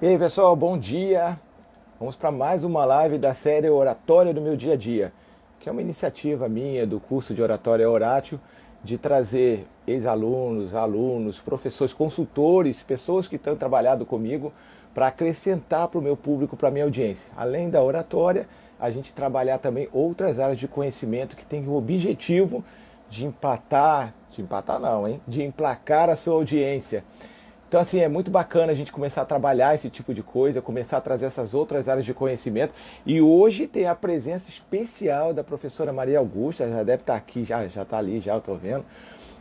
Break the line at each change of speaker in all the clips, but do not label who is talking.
E aí, pessoal, bom dia. Vamos para mais uma live da série Oratória do Meu Dia a Dia, que é uma iniciativa minha do curso de Oratória Oratio de trazer ex-alunos, alunos, professores, consultores, pessoas que estão trabalhando comigo para acrescentar para o meu público, para a minha audiência. Além da oratória, a gente trabalhar também outras áreas de conhecimento que tem o objetivo de empatar não, hein? De emplacar a sua audiência. Então, assim, é muito bacana a gente começar a trabalhar esse tipo de coisa, começar a trazer essas outras áreas de conhecimento. E hoje tem a presença especial da professora Maria Augusta, já deve estar aqui, já está ali, já eu estou vendo.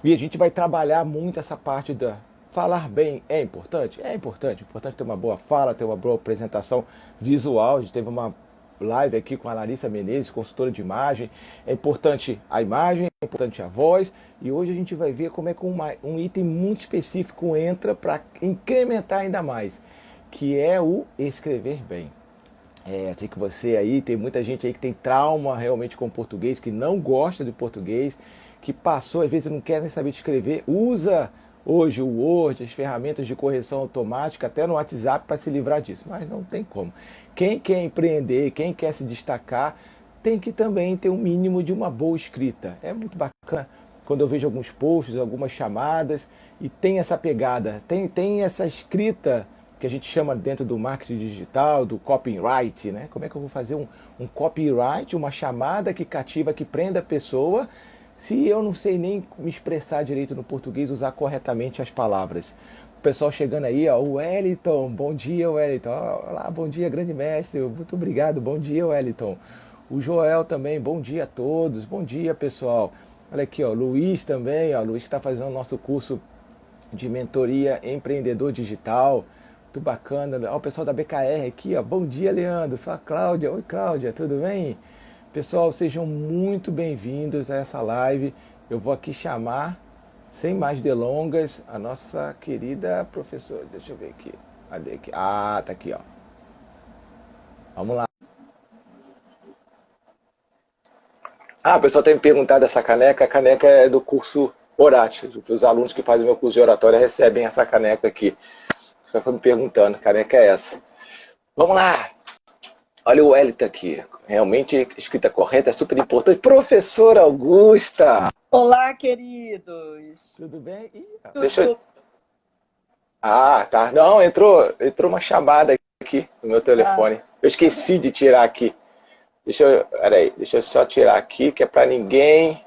E a gente vai trabalhar muito essa parte da falar bem. É importante? É importante. É importante ter uma boa fala, ter uma boa apresentação visual. A gente teve uma live aqui com a Larissa Menezes, consultora de imagem. É importante a imagem, é importante a voz. E hoje a gente vai ver como é que um item muito específico entra para incrementar ainda mais, que é o escrever bem. Sei que você aí, tem muita gente aí que tem trauma realmente com o português, que não gosta de português, que passou, às vezes não quer nem saber de escrever, usa hoje o Word, as ferramentas de correção automática, até no WhatsApp para se livrar disso, mas não tem como. Quem quer empreender, quem quer se destacar, tem que também ter um mínimo de uma boa escrita. É muito bacana quando eu vejo alguns posts, algumas chamadas, e tem essa pegada, tem essa escrita que a gente chama dentro do marketing digital, do copyright, né? Como é que eu vou fazer um copyright, uma chamada que cativa, que prenda a pessoa, se eu não sei nem me expressar direito no português, usar corretamente as palavras. O pessoal chegando aí, ó, o Wellington, bom dia, Wellington. Olá, bom dia, grande mestre, muito obrigado, bom dia, Wellington. O Joel também, bom dia a todos, bom dia, pessoal. Olha aqui, ó, Luiz também, ó, Luiz que está fazendo o nosso curso de mentoria empreendedor digital. Muito bacana. Ó, o pessoal da BKR aqui, ó. Bom dia, Leandro. Sou a Cláudia. Oi, Cláudia, tudo bem? Pessoal, sejam muito bem-vindos a essa live. Eu vou aqui chamar, sem mais delongas, a nossa querida professora. Deixa eu ver aqui. Cadê aqui? Ah, tá aqui, ó. Vamos lá. Ah, o pessoal tem me perguntado essa caneca. A caneca é do curso Oratio. Os alunos que fazem o meu curso de oratória recebem essa caneca aqui. Você foi me perguntando, que caneca é essa? Vamos lá! Olha o Wellington aqui. Realmente, escrita correta é super importante. Professora Augusta!
Olá, queridos.
Tudo bem? Deixa eu...
Tudo.
Ah, tá. Não, entrou uma chamada aqui no meu
Ah,
telefone. Eu esqueci de tirar aqui. Peraí, deixa eu só tirar aqui, que é para ninguém.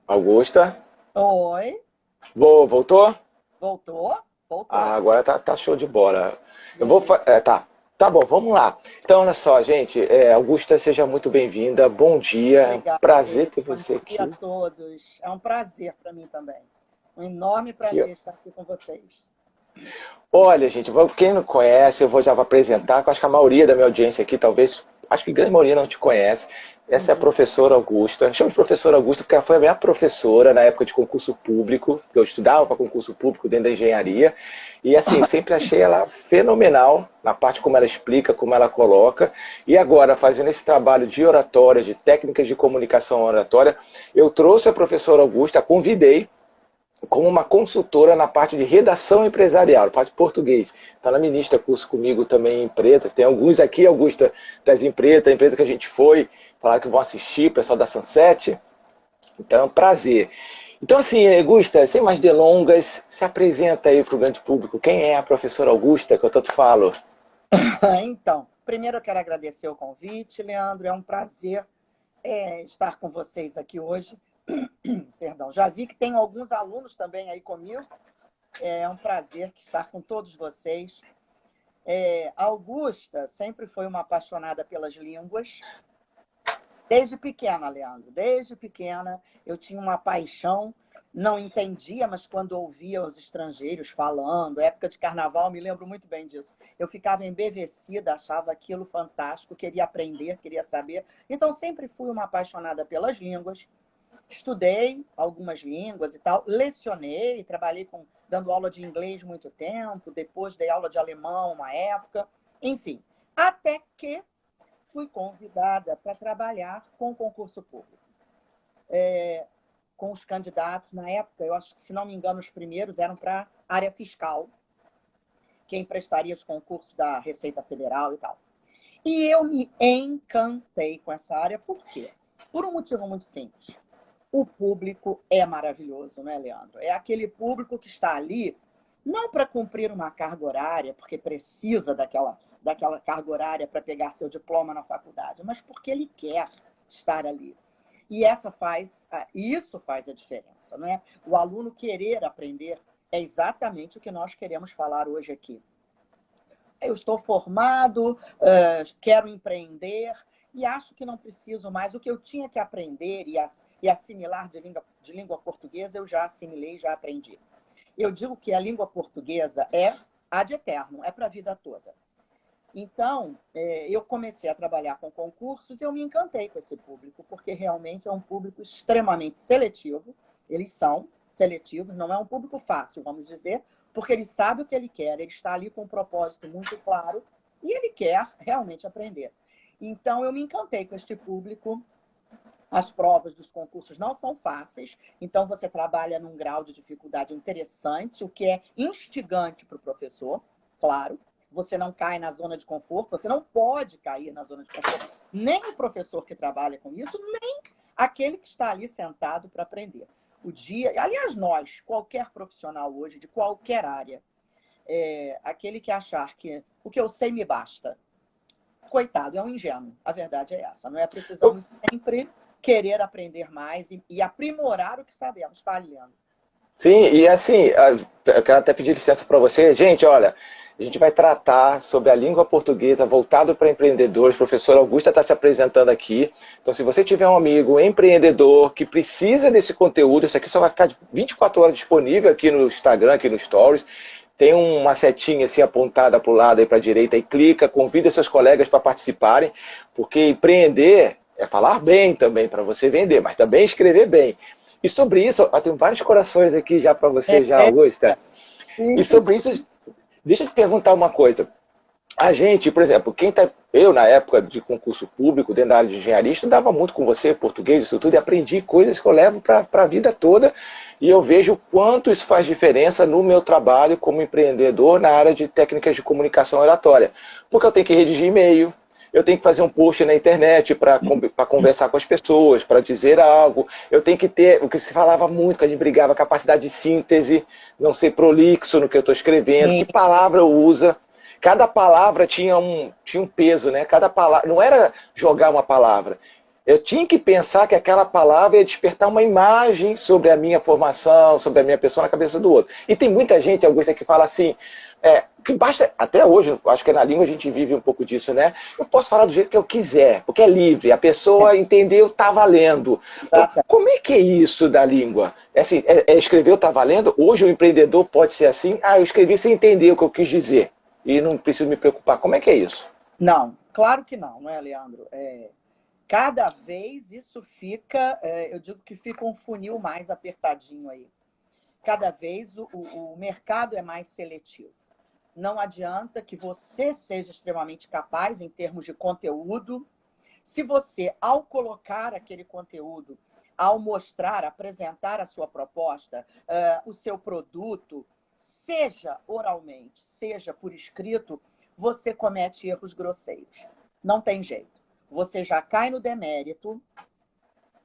Augusta?
oi.
Voltou?
Voltou?
Ah,
Voltou.
agora tá show de bola. Eu vou.
Beleza.
Tá bom, vamos lá. Então, olha só, gente. Augusta, seja muito bem-vinda. Bom dia. É um
Obrigada,
prazer
querido.
ter
Bom
você
dia a
aqui.
todos. É um prazer para mim também. Um enorme
aqui.
prazer estar aqui com vocês.
Olha, gente, quem não conhece, eu vou já apresentar, que eu acho que a maioria da minha audiência aqui, talvez, acho que a grande maioria não te conhece. Essa é a
Uhum.
professora Augusta. Chamo de professora Augusta porque ela foi a minha professora na época de concurso público, que eu estudava para concurso público dentro da engenharia. E assim, sempre achei ela fenomenal na parte como ela explica, como ela coloca. E agora, fazendo esse trabalho de oratória, de técnicas de comunicação oratória, eu trouxe a professora Augusta, a convidei como uma consultora na parte de redação empresarial, na parte de português. Então, ela ministra curso comigo também em empresas. Tem alguns aqui, Augusta, das empresas, da empresa que a gente foi, falaram que vão assistir, o pessoal da Sunset. Então, é um prazer. Então, assim, Augusta, sem mais delongas, se apresenta aí para o grande público. Quem é a professora Augusta, que eu tanto falo?
Então, primeiro eu quero agradecer o convite, Leandro. É um prazer estar com vocês aqui hoje. Perdão. Já vi que tem alguns alunos também aí comigo. É um prazer estar com todos vocês. Augusta sempre foi uma apaixonada pelas línguas. Desde pequena, Leandro, desde pequena eu tinha uma paixão não entendia, mas quando ouvia os estrangeiros falando, época de carnaval, me lembro muito bem disso. Eu ficava embevecida, achava aquilo fantástico, queria aprender, queria saber. Então, sempre fui uma apaixonada pelas línguas. Estudei algumas línguas e tal, lecionei, trabalhei dando aula de inglês muito tempo, depois dei aula de alemão uma época, enfim. Até que fui convidada para trabalhar com o concurso público. Com os candidatos, na época, eu acho que, se não me engano, os primeiros eram para a área fiscal, quem prestaria os concursos da Receita Federal e tal. E eu me encantei com essa área, por quê? Por um motivo muito simples. O público é maravilhoso, não é, Leandro? É aquele público que está ali, não para cumprir uma carga horária, porque precisa daquela carga horária para pegar seu diploma na faculdade, mas porque ele quer estar ali. E isso faz a diferença, não é? O aluno querer aprender é exatamente o que nós queremos falar hoje aqui. Eu estou formado, quero empreender e acho que não preciso mais. O que eu tinha que aprender e assimilar de língua portuguesa, eu já assimilei, já aprendi. Eu digo que a língua portuguesa é ad eterno, é para a vida toda. Então, eu comecei a trabalhar com concursos e eu me encantei com esse público, porque realmente é um público extremamente seletivo. Eles são seletivos, não é um público fácil, vamos dizer, porque ele sabe o que ele quer, ele está ali com um propósito muito claro e ele quer realmente aprender. Então, eu me encantei com este público. As provas dos concursos não são fáceis, então você trabalha num grau de dificuldade interessante, o que é instigante para o professor, claro. Você não cai na zona de conforto, você não pode cair na zona de conforto, nem o professor que trabalha com isso, nem aquele que está ali sentado para aprender. Aliás, nós, qualquer profissional hoje, de qualquer área, aquele que achar que o que eu sei me basta, coitado, é um ingênuo. A verdade é essa. Não é? Precisamos sempre querer aprender mais e aprimorar o que sabemos. Fale, Leandro.
Sim, e assim, eu quero até pedir licença para você. Gente, olha, a gente vai tratar sobre a língua portuguesa voltado para empreendedores. O professor Augusta está se apresentando aqui. Então, se você tiver um amigo empreendedor que precisa desse conteúdo, isso aqui só vai ficar 24 horas disponível aqui no Instagram, aqui no Stories. Tem uma setinha assim apontada para o lado e para a direita e clica, convida seus colegas para participarem, porque empreender é falar bem também para você vender, mas também escrever bem. E sobre isso, eu tenho vários corações aqui já para você, já, Augusta. E sobre isso, deixa eu te perguntar uma coisa. A gente, por exemplo, eu na época de concurso público, dentro da área de engenharia, estudava muito com você, português, isso tudo, e aprendi coisas que eu levo para a vida toda, e eu vejo o quanto isso faz diferença no meu trabalho como empreendedor na área de técnicas de comunicação oratória. Porque eu tenho que redigir e-mail, eu tenho que fazer um post na internet para conversar com as pessoas, para dizer algo, eu tenho que ter, o que se falava muito, que a gente brigava, capacidade de síntese, não ser prolixo no que eu estou escrevendo, que palavra usa. Cada palavra tinha um peso, né? Cada palavra não era jogar uma palavra. Eu tinha que pensar que aquela palavra ia despertar uma imagem sobre a minha formação, sobre a minha pessoa na cabeça do outro. E tem muita gente, Augusta, que fala assim, que basta, até hoje, acho que na língua a gente vive um pouco disso, né? Eu posso falar do jeito que eu quiser, porque é livre, a pessoa entendeu, tá valendo. Então, como é que é isso da língua? Assim, escreveu, tá valendo? Hoje o empreendedor pode ser assim, eu escrevi sem entender o que eu quis dizer. E não preciso me preocupar. Como é que é isso?
Não, claro que não é, Leandro? Cada vez isso fica, eu digo que fica um funil mais apertadinho aí. Cada vez o mercado é mais seletivo. Não adianta que você seja extremamente capaz em termos de conteúdo, se você, ao colocar aquele conteúdo, ao mostrar, apresentar a sua proposta, o seu produto, seja oralmente, seja por escrito, você comete erros grosseiros. Não tem jeito. Você já cai no demérito,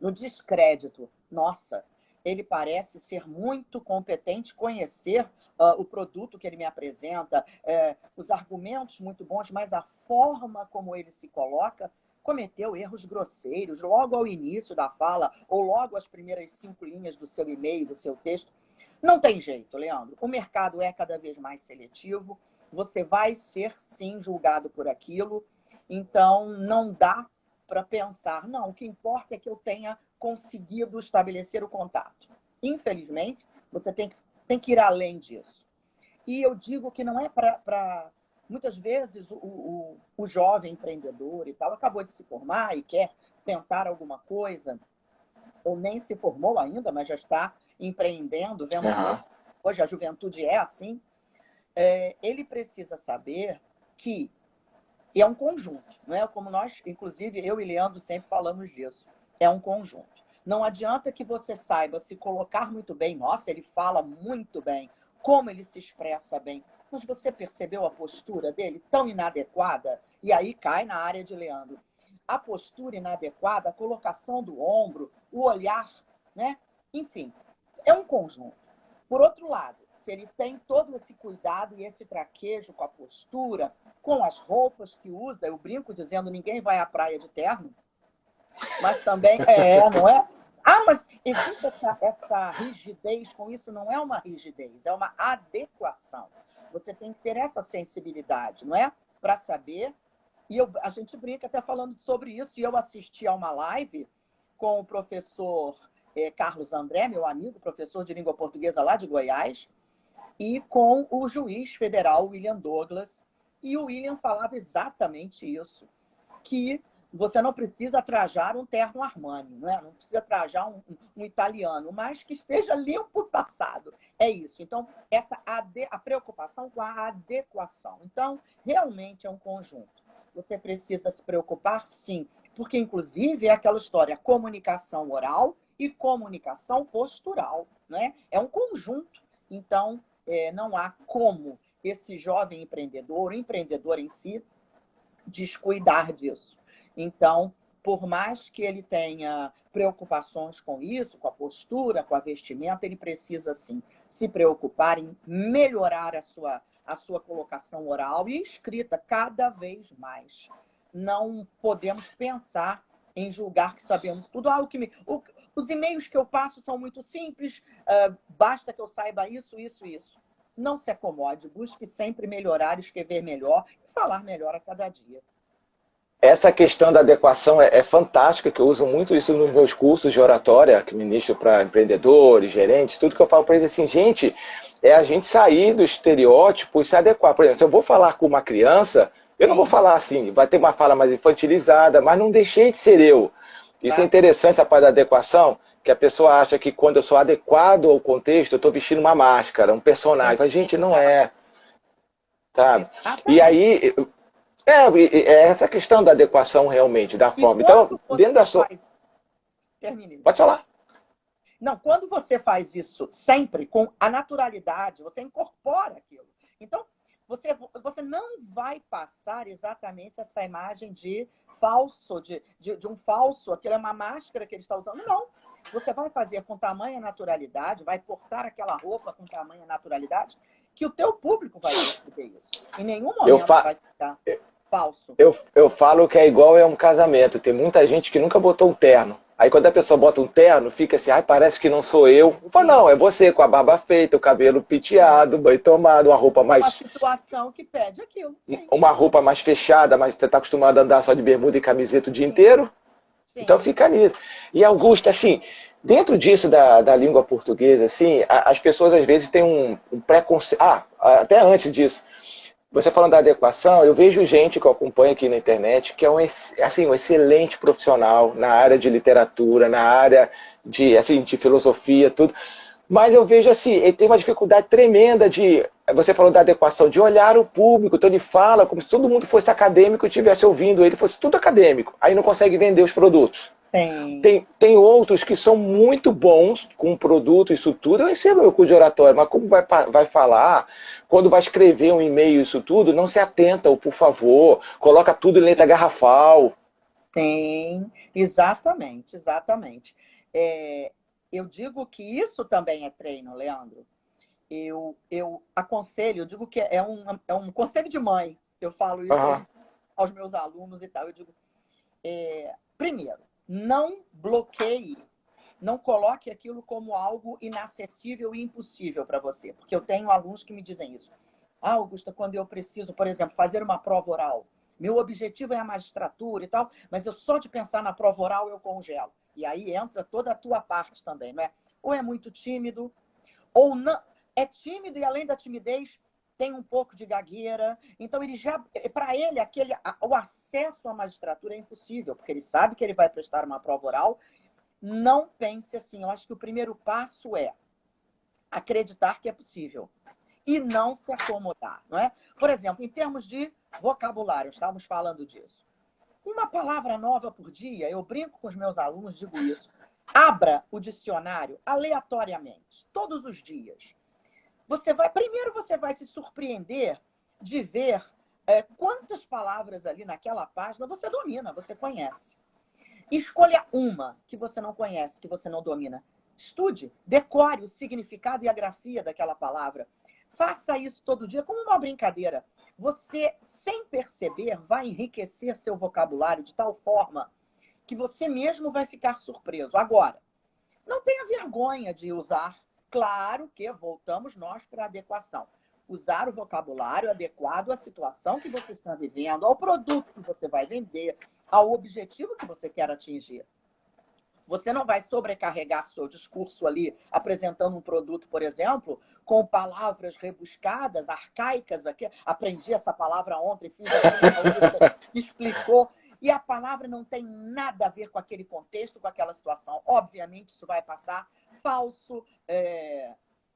no descrédito. Nossa, ele parece ser muito competente, conhecer o produto que ele me apresenta, os argumentos muito bons, mas a forma como ele se coloca, cometeu erros grosseiros logo ao início da fala ou logo as primeiras 5 linhas do seu e-mail, do seu texto. Não tem jeito, Leandro. O mercado é cada vez mais seletivo. Você vai ser, sim, julgado por aquilo. Então, não dá para pensar. Não, o que importa é que eu tenha conseguido estabelecer o contato. infelizmente, você tem que ir além disso. E eu digo que não é para... Muitas vezes o jovem empreendedor e tal acabou de se formar e quer tentar alguma coisa, ou nem se formou ainda, mas já está empreendendo, vendo
Aham.
hoje a juventude é assim. Ele precisa saber que é um conjunto, não é? Como nós, inclusive, eu e Leandro sempre falamos disso. É um conjunto. Não adianta que você saiba se colocar muito bem. Nossa, ele fala muito bem, como ele se expressa bem. Mas você percebeu a postura dele tão inadequada? E aí cai na área de Leandro. A postura inadequada, a colocação do ombro, o olhar, né? Enfim, é um conjunto. Por outro lado, se ele tem todo esse cuidado e esse traquejo com a postura, com as roupas que usa, eu brinco dizendo ninguém vai à praia de terno, mas também não é? Ah, mas existe essa rigidez com isso? Não é uma rigidez, é uma adequação. Você tem que ter essa sensibilidade, não é? Para saber. E a gente brinca até falando sobre isso, e eu assisti a uma live com o professor Carlos André, meu amigo, professor de língua portuguesa lá de Goiás, e com o juiz federal William Douglas. E o William falava exatamente isso, que você não precisa trajar um terno Armani, não é? Não precisa trajar um italiano, mas que esteja limpo o passado. É isso. Então, a preocupação com a adequação. Então, realmente é um conjunto. Você precisa se preocupar, sim, porque, inclusive, é aquela história, comunicação oral e comunicação postural, né? É um conjunto. Então, não há como esse jovem empreendedor, o empreendedor em si, descuidar disso. Então, por mais que ele tenha preocupações com isso, com a postura, com a vestimenta, ele precisa, sim, se preocupar em melhorar a sua colocação oral e escrita cada vez mais. Não podemos pensar em julgar que sabemos tudo. Os e-mails que eu passo são muito simples, basta que eu saiba isso, isso, isso. Não se acomode, busque sempre melhorar, escrever melhor e falar melhor a cada dia.
Essa questão da adequação é fantástica, que eu uso muito isso nos meus cursos de oratória, que ministro para empreendedores, gerentes, tudo que eu falo para eles assim, gente, é a gente sair do estereótipo e se adequar. Por exemplo, se eu vou falar com uma criança, eu não vou falar assim, vai ter uma fala mais infantilizada, mas não deixei de ser eu. Isso é interessante, essa parte da adequação, que a pessoa acha que quando eu sou adequado ao contexto, eu estou vestindo uma máscara, um personagem. Mas, gente, não é. Tá? E aí, essa questão da adequação realmente, da
E
forma. Então,
quando
dentro da
você
sua.
faz... Termine.
Pode falar.
Não, quando você faz isso sempre com a naturalidade, você incorpora aquilo. Então, você não vai passar exatamente essa imagem de falso, de um falso, aquilo é uma máscara que ele está usando. Não. Você vai fazer com tamanha naturalidade, vai portar aquela roupa com tamanha naturalidade, que o teu público vai perceber isso. Em nenhum momento vai ficar falso.
Eu falo que é igual a um casamento. Tem muita gente que nunca botou um terno. Aí quando a pessoa bota um terno, fica assim, ai, parece que não sou eu. Eu falo, não, é você com a barba feita, o cabelo penteado, banho tomado, uma roupa mais...
Uma situação que pede aquilo. Sim.
Uma roupa mais fechada, mas você está acostumado a andar só de bermuda e camiseta o dia inteiro. Sim. Então fica nisso. E Augusto, assim, dentro disso da língua portuguesa, assim, as pessoas às vezes têm um preconceito... até antes disso. Você falando da adequação, eu vejo gente que eu acompanho aqui na internet que é um excelente profissional na área de literatura, na área de filosofia, tudo. Mas eu vejo assim, ele tem uma dificuldade tremenda de... Você falou da adequação, de olhar o público. Então ele fala como se todo mundo fosse acadêmico e estivesse ouvindo ele, fosse tudo acadêmico. Aí não consegue vender os produtos. Tem outros que são muito bons com o produto, isso tudo. Eu recebo meu curso de oratório, mas como vai falar... Quando vai escrever um e-mail, isso tudo, não se atenta, por favor, coloca tudo em letra garrafal.
Sim, exatamente, exatamente. Eu digo que isso também é treino, Leandro. Eu aconselho, eu digo que é um conselho de mãe. Eu falo isso aos meus alunos e tal. Eu digo, primeiro, não bloqueie, não coloque aquilo como algo inacessível e impossível para você. Porque eu tenho alunos que me dizem isso. Augusta, quando eu preciso, por exemplo, fazer uma prova oral, meu objetivo é a magistratura e tal, mas eu só de pensar na prova oral eu congelo. E aí entra toda a tua parte também, não é? ou é muito tímido, ou não, é tímido e além da timidez tem um pouco de gagueira. Então ele já, para ele, o acesso à magistratura é impossível, porque ele sabe que ele vai prestar uma prova oral. Não pense assim. Eu acho que o primeiro passo é acreditar que é possível e não se acomodar, não é? Por exemplo, em termos de vocabulário, estávamos falando disso. Uma palavra nova por dia, eu brinco com os meus alunos, digo isso. Abra o dicionário aleatoriamente, todos os dias. Primeiro você vai se surpreender de ver quantas palavras ali naquela página você domina, você conhece. Escolha uma que você não conhece, que você não domina. Estude, decore o significado e a grafia daquela palavra. Faça isso todo dia como uma brincadeira. Você, sem perceber, vai enriquecer seu vocabulário de tal forma que você mesmo vai ficar surpreso. Agora, não tenha vergonha de usar. Claro que voltamos nós para a adequação. Usar o vocabulário adequado à situação que você está vivendo, ao produto que você vai vender, ao objetivo que você quer atingir. Você não vai sobrecarregar seu discurso ali, apresentando um produto, por exemplo, com palavras rebuscadas, arcaicas. Aqui. Aprendi essa palavra ontem, fiz aqui, explicou. E a palavra não tem nada a ver com aquele contexto, com aquela situação. Obviamente, isso vai passar falso,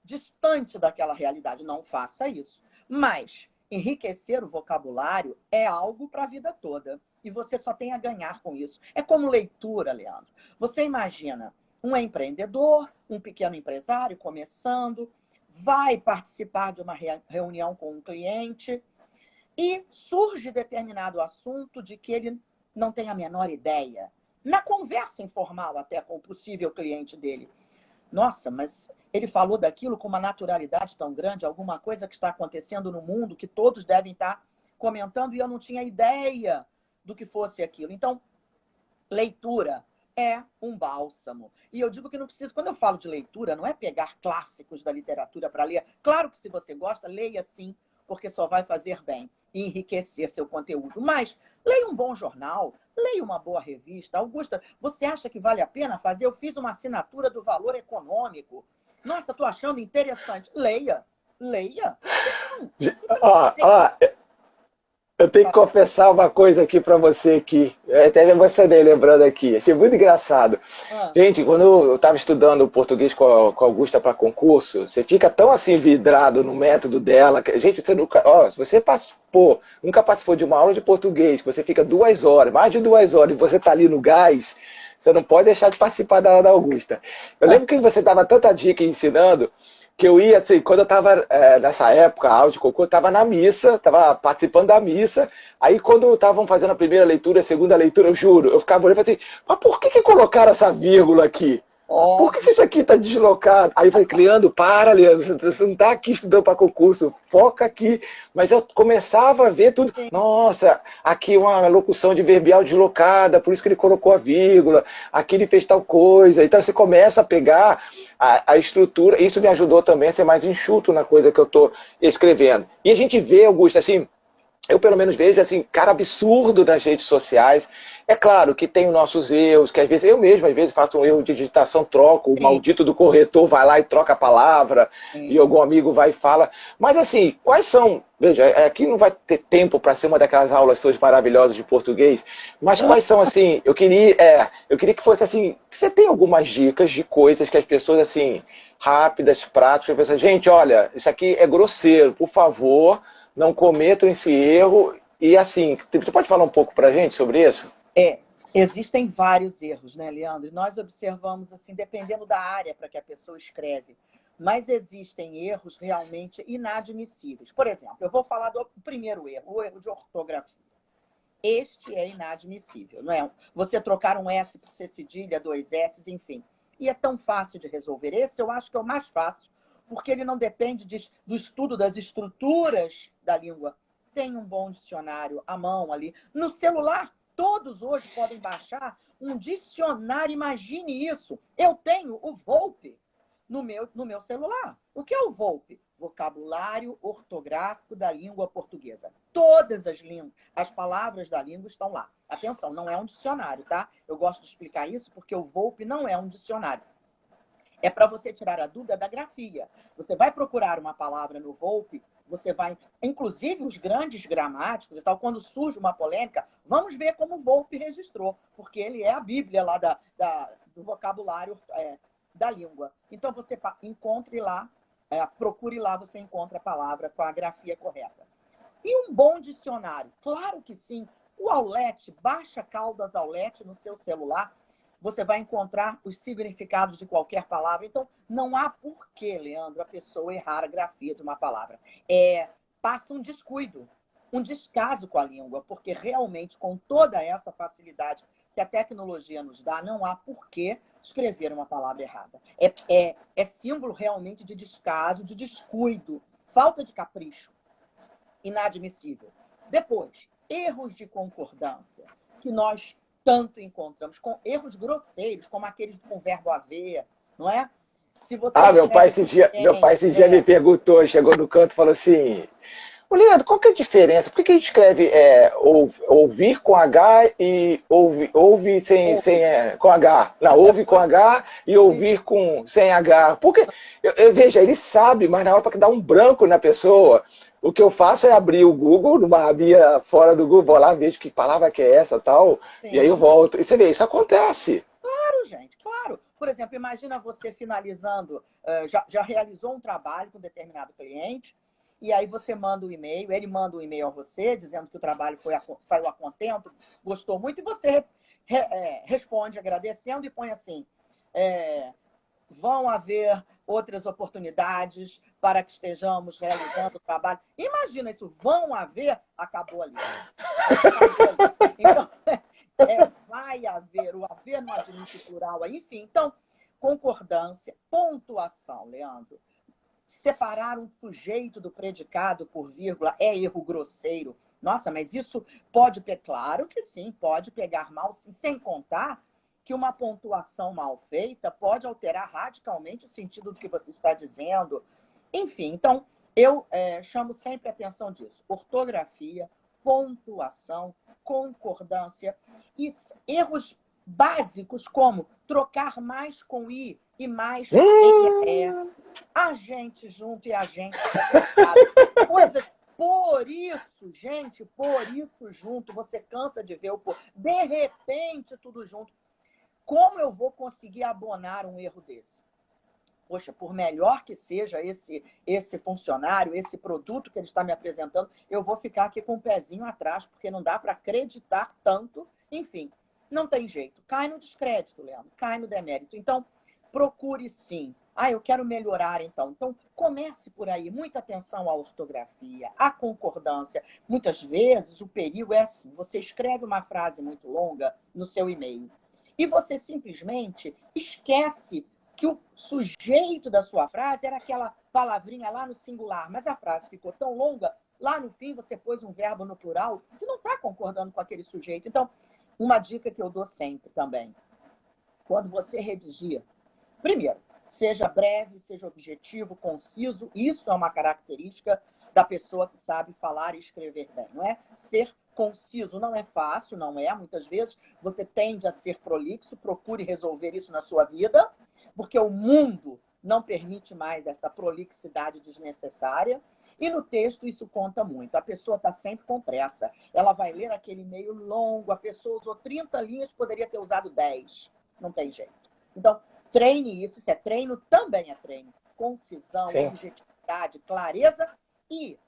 distante daquela realidade. Não faça isso. Mas enriquecer o vocabulário é algo para a vida toda. E você só tem a ganhar com isso. É como leitura, Leandro. Você imagina um empreendedor, um pequeno empresário começando, vai participar de uma reunião com um cliente e surge determinado assunto de que ele não tem a menor ideia. Na conversa informal até com o possível cliente dele. Nossa, mas ele falou daquilo com uma naturalidade tão grande, alguma coisa que está acontecendo no mundo que todos devem estar comentando e eu não tinha ideia do que fosse aquilo. Então, leitura é um bálsamo. E eu digo que não precisa, quando eu falo de leitura, não é pegar clássicos da literatura para ler. Claro que se você gosta, leia sim, porque só vai fazer bem e enriquecer seu conteúdo. Mas leia um bom jornal, leia uma boa revista. Augusta, você acha que vale a pena fazer? Eu fiz uma assinatura do Valor Econômico. Nossa, estou achando interessante. Leia, leia.
Eu tenho que confessar uma coisa aqui pra você aqui. Eu até me emocionei lembrando aqui. Achei muito engraçado. Gente, quando eu estava estudando português com a Augusta para concurso, você fica tão assim vidrado no método dela. Gente, você nunca, se você nunca participou de uma aula de português, que você fica 2 horas, mais de 2 horas, e você está ali no gás, você não pode deixar de participar da aula da Augusta. Eu lembro que você dava tanta dica ensinando, que eu ia, assim, quando eu estava nessa época, aula de concurso, eu estava na missa, estava participando da missa, aí quando estavam fazendo a primeira leitura, a segunda leitura, eu juro, eu ficava olhando e falei assim, mas por que colocaram essa vírgula aqui? Por que isso aqui está deslocado? Aí eu falei, Leandro, você não está aqui estudando para concurso, foca aqui. Mas eu começava a ver tudo, nossa, aqui uma locução de verbial deslocada, por isso que ele colocou a vírgula, aqui ele fez tal coisa. Então você começa a pegar a estrutura, isso me ajudou também a ser mais enxuto na coisa que eu estou escrevendo. E a gente vê, Augusto, assim, eu pelo menos vejo assim, cara absurdo nas redes sociais. É claro que tem os nossos erros, que às vezes eu mesmo às vezes faço um erro de digitação, troco, o maldito do corretor vai lá e troca a palavra, e algum amigo vai e fala. Mas assim, quais são, veja, aqui não vai ter tempo para ser uma daquelas aulas suas maravilhosas de português, mas quais são assim, eu queria que fosse assim, você tem algumas dicas de coisas que as pessoas assim, rápidas, práticas, pensam, gente, olha, isso aqui é grosseiro, por favor, não cometam esse erro. E assim, você pode falar um pouco para a gente sobre isso?
Existem vários erros, né, Leandro? E nós observamos, assim, dependendo da área para que a pessoa escreve, mas existem erros realmente inadmissíveis. Por exemplo, eu vou falar do primeiro erro, o erro de ortografia. Este é inadmissível, não é? Você trocar um S por C cedilha, 2 S, enfim. E é tão fácil de resolver. Esse eu acho que é o mais fácil, porque ele não depende do estudo das estruturas da língua. Tem um bom dicionário à mão ali. No celular, todos hoje podem baixar um dicionário. Imagine isso. Eu tenho o Volpe no meu celular. O que é o Volpe? Vocabulário ortográfico da língua portuguesa. Todas as palavras da língua estão lá. Atenção, não é um dicionário, tá? Eu gosto de explicar isso porque o Volpe não é um dicionário. é para você tirar a dúvida da grafia. Você vai procurar uma palavra no Volpe, você vai... Inclusive, os grandes gramáticos e tal, quando surge uma polêmica, vamos ver como o Volpe registrou, porque ele é a Bíblia lá do vocabulário da língua. Então, você encontre lá, procure lá, você encontra a palavra com a grafia correta. E um bom dicionário? Claro que sim. O Aulete, baixa Caldas Aulete no seu celular, você vai encontrar os significados de qualquer palavra. Então, não há porquê, Leandro, a pessoa errar a grafia de uma palavra. Passa um descuido, um descaso com a língua, porque realmente, com toda essa facilidade que a tecnologia nos dá, não há porquê escrever uma palavra errada. É símbolo realmente de descaso, de descuido, falta de capricho. Inadmissível. Depois, erros de concordância, que nós tanto encontramos, com erros grosseiros, como aqueles com verbo haver, não é? Se você
meu pai esse dia me perguntou, chegou no canto e falou assim: ô Leandro, qual que é a diferença? Por que a gente escreve ouvir com H e ouve com H? Não, ouve com H e ouvir sem H. Porque, veja, ele sabe, mas na hora para dar um branco na pessoa, o que eu faço é abrir o Google, numa abinha fora do Google, vou lá, vejo que palavra que é essa tal, e aí eu volto. E você vê, isso acontece.
Claro, gente, claro. Por exemplo, imagina você finalizando, já realizou um trabalho com um determinado cliente, e aí você manda um e-mail, ele manda um e-mail a você, dizendo que o trabalho saiu a contento, gostou muito, e você responde agradecendo e põe assim: vão haver outras oportunidades para que estejamos realizando o trabalho. Imagina isso, vão haver, acabou ali. Acabou ali. Então, vai haver, o haver no admite plural, enfim. Então, concordância, pontuação, Leandro. Separar um sujeito do predicado por vírgula é erro grosseiro. Nossa, mas isso pode... Claro que sim, pode pegar mal, sim, sem contar que uma pontuação mal feita pode alterar radicalmente o sentido do que você está dizendo. Enfim, então, eu chamo sempre a atenção disso. Ortografia, pontuação, concordância e erros básicos como trocar mais com i e mais em es, agente junto e agente separado. Coisas... Por isso, gente, por isso junto, você cansa de ver o por. De repente, tudo junto. Como eu vou conseguir abonar um erro desse? Poxa, por melhor que seja esse funcionário, esse produto que ele está me apresentando, eu vou ficar aqui com o pezinho atrás, porque não dá para acreditar tanto. Enfim, não tem jeito. Cai no descrédito, Leandro, cai no demérito. Então, procure sim. Eu quero melhorar, então. Então, comece por aí. Muita atenção à ortografia, à concordância. Muitas vezes, o perigo é assim: você escreve uma frase muito longa no seu e-mail e você simplesmente esquece que o sujeito da sua frase era aquela palavrinha lá no singular, mas a frase ficou tão longa, lá no fim você pôs um verbo no plural que não está concordando com aquele sujeito. Então, uma dica que eu dou sempre também: quando você redigir, primeiro, seja breve, seja objetivo, conciso. Isso é uma característica da pessoa que sabe falar e escrever bem, não é? Ser conciso não é fácil, não é? Muitas vezes você tende a ser prolixo, procure resolver isso na sua vida, porque o mundo não permite mais essa prolixidade desnecessária. E no texto isso conta muito. A pessoa está sempre com pressa. Ela vai ler aquele e-mail longo, a pessoa usou 30 linhas, poderia ter usado 10. Não tem jeito. Então, treine isso. Isso é treino, também é treino. Concisão, sim, objetividade, clareza. E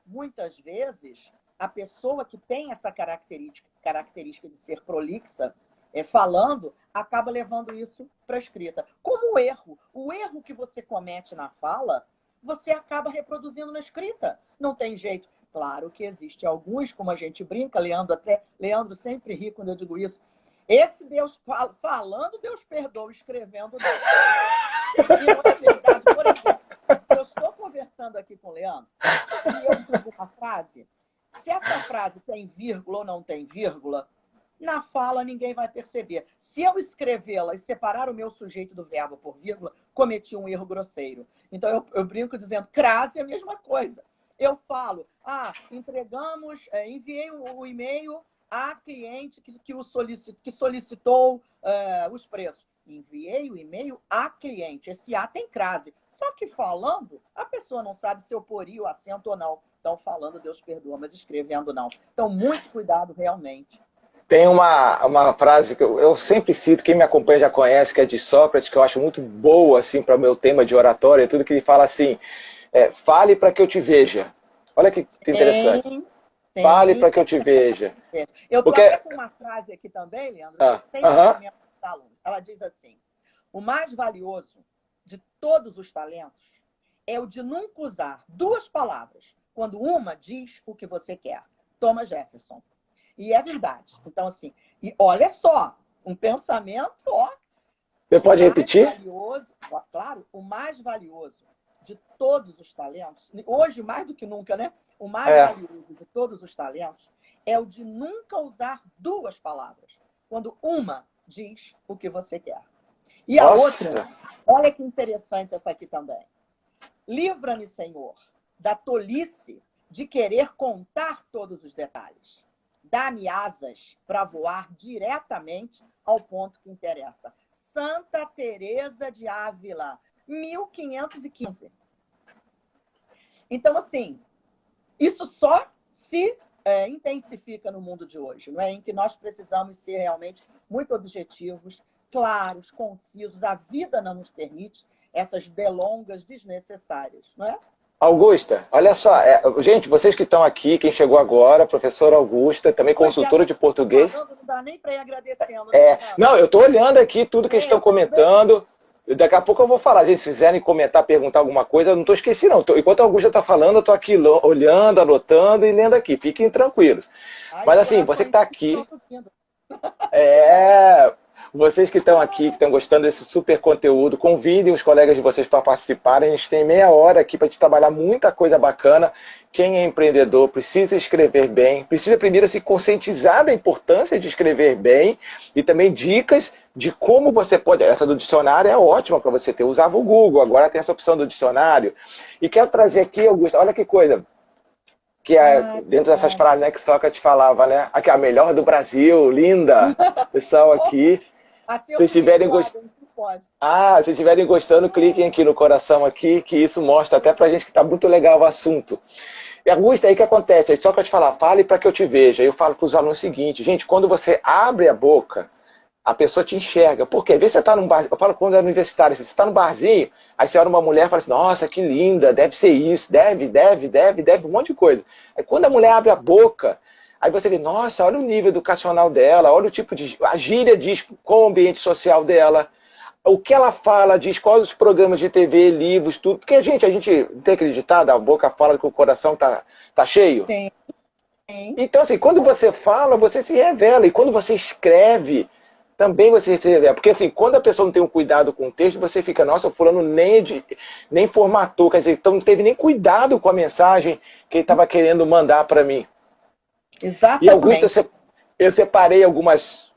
muitas vezes a pessoa que tem essa característica de ser prolixa, falando, acaba levando isso para a escrita. Como o erro que você comete na fala, você acaba reproduzindo na escrita. Não tem jeito. Claro que existe alguns, como a gente brinca, Leandro sempre ri quando eu digo isso. Esse Deus falando, Deus perdoa, escrevendo, não. E não é verdade. Por exemplo, se eu estou conversando aqui com o Leandro e eu digo uma frase, se essa frase tem vírgula ou não tem vírgula, na fala ninguém vai perceber. Se eu escrevê-la e separar o meu sujeito do verbo por vírgula, cometi um erro grosseiro. Então eu brinco dizendo, crase é a mesma coisa. Eu falo, enviei o e-mail a cliente que solicitou os preços. enviei o e-mail a cliente. Esse A tem crase. Só que falando, a pessoa não sabe se eu poria o acento ou não. Então, falando, Deus perdoa, mas escrevendo, não. Então, muito cuidado, realmente.
Tem uma frase que eu sempre cito, quem me acompanha já conhece, que é de Sócrates, que eu acho muito boa assim, para o meu tema de oratória, e tudo que ele fala assim, fale para que eu te veja. Olha que interessante.
Sim,
Fale
sim.
para que eu te veja.
Eu estou
Porque...
até com uma frase aqui também, Leandro, que eu sempre comento com os alunos. Ela diz assim, o mais valioso de todos os talentos é o de nunca usar duas palavras, quando uma diz o que você quer. Thomas Jefferson. E é verdade. Então, assim, e olha só, um pensamento, ó.
Você pode repetir?
Valioso, claro, o mais valioso de todos os talentos, hoje mais do que nunca, né? O mais valioso de todos os talentos é o de nunca usar duas palavras, quando uma diz o que você quer. E a outra, olha que interessante essa aqui também. Livra-me, Senhor, da tolice de querer contar todos os detalhes. Dá-me asas para voar diretamente ao ponto que interessa. Santa Teresa de Ávila, 1515. Então, assim, isso só se intensifica no mundo de hoje, não é? Em que nós precisamos ser realmente muito objetivos, claros, concisos. A vida não nos permite essas delongas desnecessárias, não é?
Augusta, olha só, gente, vocês que estão aqui, quem chegou agora, professora Augusta, também consultora de português.
Falando, não dá nem para ir agradecendo.
Não, eu estou olhando aqui tudo que eles estão comentando. Daqui a pouco eu vou falar, gente, se quiserem comentar, perguntar alguma coisa, eu não estou esquecendo, não. Enquanto a Augusta está falando, eu estou aqui olhando, anotando e lendo aqui. Fiquem tranquilos. Mas assim, você que está aqui... Vocês que estão aqui, que estão gostando desse super conteúdo, convidem os colegas de vocês para participarem. A gente tem meia hora aqui para te trabalhar muita coisa bacana. Quem é empreendedor precisa escrever bem, precisa primeiro se conscientizar da importância de escrever bem e também dicas de como você pode... Essa do dicionário é ótima para você ter. Eu usava o Google, agora tem essa opção do dicionário. E quero trazer aqui, Augusto, olha que coisa, que é dentro dessas frases, né, que Sócrates falava, né? Aqui, a melhor do Brasil, linda, pessoal aqui. Se estiverem gostando, se estiverem gostando, cliquem aqui no coração aqui, que isso mostra até pra gente que tá muito legal o assunto. E Augusto, aí o que acontece? Aí Sócrates fala, fale para que eu te veja. Eu falo para os alunos o seguinte, gente, quando você abre a boca, a pessoa te enxerga. Por quê? Às vezes você está num bar, eu falo quando é universitário, você está num barzinho, aí você olha uma mulher e fala assim, nossa, que linda, deve ser isso, deve, um monte de coisa. Aí quando a mulher abre a boca, aí você vê, nossa, olha o nível educacional dela, olha o tipo de... A gíria diz qual o ambiente social dela, o que ela fala diz quais os programas de TV, livros, tudo. Porque a gente tem acreditado, a boca fala que o coração tá cheio.
Sim.
Então, assim, quando você fala, você se revela. E quando você escreve, também você se revela. Porque, assim, quando a pessoa não tem um cuidado com o texto, você fica, nossa, o fulano nem formatou. Quer dizer, então não teve nem cuidado com a mensagem que ele estava querendo mandar para mim.
Exatamente.
E, Augusto, eu separei algumas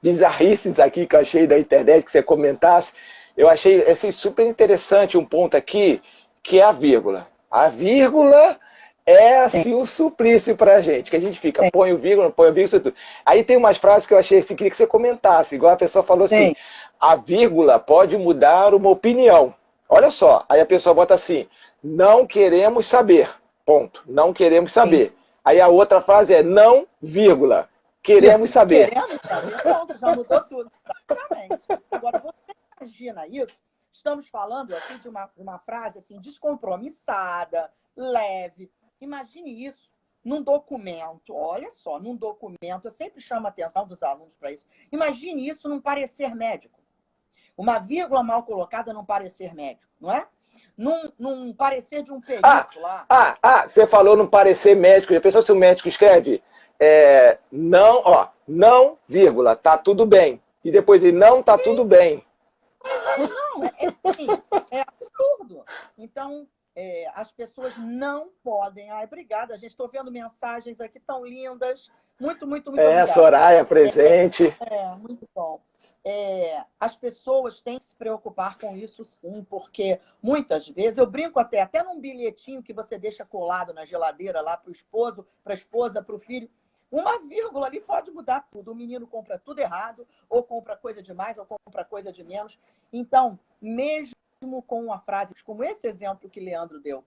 bizarrices aqui que eu achei da internet, que você comentasse. Eu achei assim, super interessante um ponto aqui, que é a vírgula. A vírgula é assim um suplício pra gente, que a gente fica, põe o vírgula, tudo. Aí tem umas frases que eu achei assim, queria que você comentasse, igual a pessoa falou assim, a vírgula pode mudar uma opinião. Olha só, aí a pessoa bota assim, não queremos saber, ponto, não queremos saber. Aí a outra frase é não, vírgula, queremos saber.
Queremos saber, pronto, já mudou tudo. Exatamente. Agora, você imagina isso? Estamos falando aqui de uma frase assim, descompromissada, leve. Imagine isso num documento. Olha só, num documento. Eu sempre chamo a atenção dos alunos para isso. Imagine isso num parecer médico. Uma vírgula mal colocada num parecer médico, não é? Num parecer de um perito lá.
Você falou num parecer médico. Já pensou se o médico escreve não, vírgula, tá tudo bem. E depois ele, não tá tudo bem.
Não, é absurdo. Então, as pessoas não podem... Ai, obrigada, gente. Estou vendo mensagens aqui tão lindas. Muito obrigada.
Soraya presente.
Muito bom. As pessoas têm que se preocupar com isso sim, porque muitas vezes, eu brinco até num bilhetinho que você deixa colado na geladeira lá para o esposo, para a esposa, para o filho, Uma vírgula ali pode mudar tudo. O menino compra tudo errado, ou compra coisa de mais, ou compra coisa de menos. Então, mesmo com uma frase como esse exemplo que Leandro deu,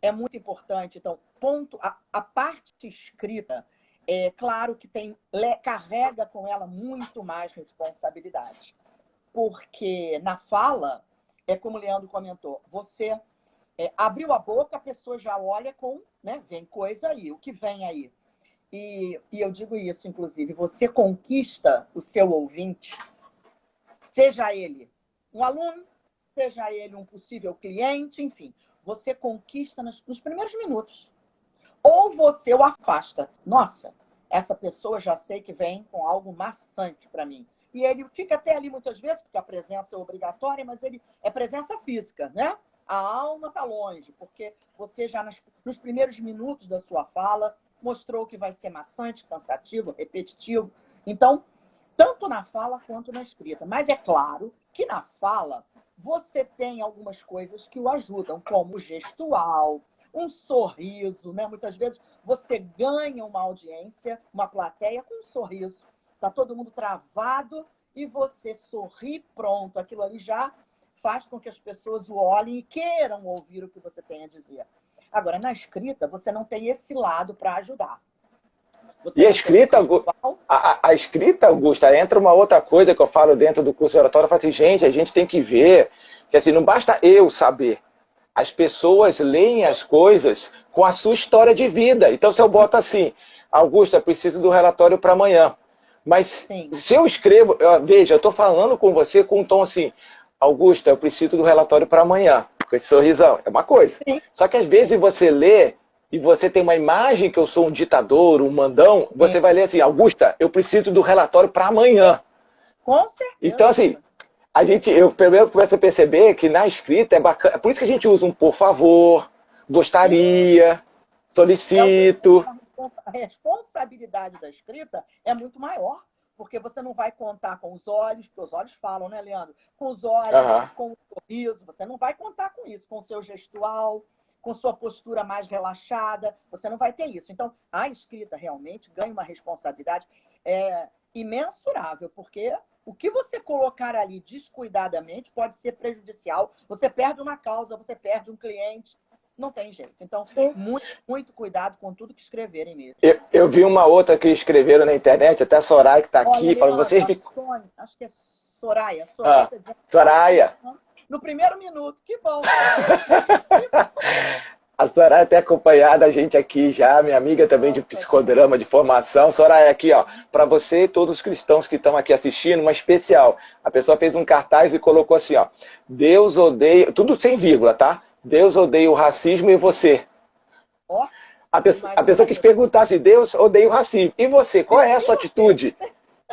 é muito importante. Então, ponto, a parte escrita, é claro que carrega com ela muito mais responsabilidade. Porque na fala, é como o Leandro comentou, você abriu a boca, a pessoa já olha com, né, vem coisa aí, o que vem aí? E eu digo isso, inclusive, você conquista o seu ouvinte, seja ele um aluno, seja ele um possível cliente, enfim, você conquista nos primeiros minutos. Ou você o afasta. Nossa, essa pessoa já sei que vem com algo maçante para mim. E ele fica até ali muitas vezes, porque a presença é obrigatória, mas ele é presença física, né? A alma está longe, porque você já nos primeiros minutos da sua fala mostrou que vai ser maçante, cansativo, repetitivo. Então, tanto na fala quanto na escrita. Mas é claro que na fala você tem algumas coisas que o ajudam, como o gestual, um sorriso, né? Muitas vezes você ganha uma audiência, uma plateia com um sorriso. Está todo mundo travado e você sorri, pronto. Aquilo ali já faz com que as pessoas o olhem e queiram ouvir o que você tem a dizer. Agora, na escrita, você não tem esse lado para ajudar. Você
E a escrita, a escrita, Augusta, entra uma outra coisa que eu falo dentro do curso de oratória. Eu falo assim, gente, a gente tem que ver que assim, não basta eu saber. As pessoas leem as coisas com a sua história de vida. Então, se eu boto assim, Augusta, preciso do relatório para amanhã. Mas
Sim.
se eu escrevo, veja, eu estou falando com você com um tom assim, Augusta, eu preciso do relatório para amanhã. Com esse sorrisão. É uma coisa.
Sim.
Só que às vezes você lê e você tem uma imagem que eu sou um ditador, um mandão, você vai ler assim, Augusta, eu preciso do relatório para amanhã.
Com certeza.
Então, assim, eu primeiro começo a perceber que na escrita é bacana. É por isso que a gente usa um por favor, gostaria, solicito.
A responsabilidade da escrita é muito maior, porque você não vai contar com os olhos, porque os olhos falam, né, Leandro? Com os olhos, com o sorriso, você não vai contar com isso, com o seu gestual, com sua postura mais relaxada, você não vai ter isso. Então, a escrita realmente ganha uma responsabilidade imensurável, porque o que você colocar ali descuidadamente pode ser prejudicial. Você perde uma causa, você perde um cliente. Não tem jeito. Então, muito, muito cuidado com tudo que escreverem mesmo.
Eu vi uma outra que escreveram na internet, até a Soraya que está aqui, falando, vocês...
Sônia, acho que é Soraya.
Soraya, Soraya.
No primeiro minuto, que bom.
A Soraya tem acompanhado a gente aqui já, minha amiga também de psicodrama, de formação. Soraya, aqui, ó, para você e todos os cristãos que estão aqui assistindo, uma especial. A pessoa fez um cartaz e colocou assim, ó, Deus odeia, tudo sem vírgula, tá? Deus odeia o racismo e você. A pessoa quis perguntar se Deus odeia o racismo. E você, qual é a sua atitude?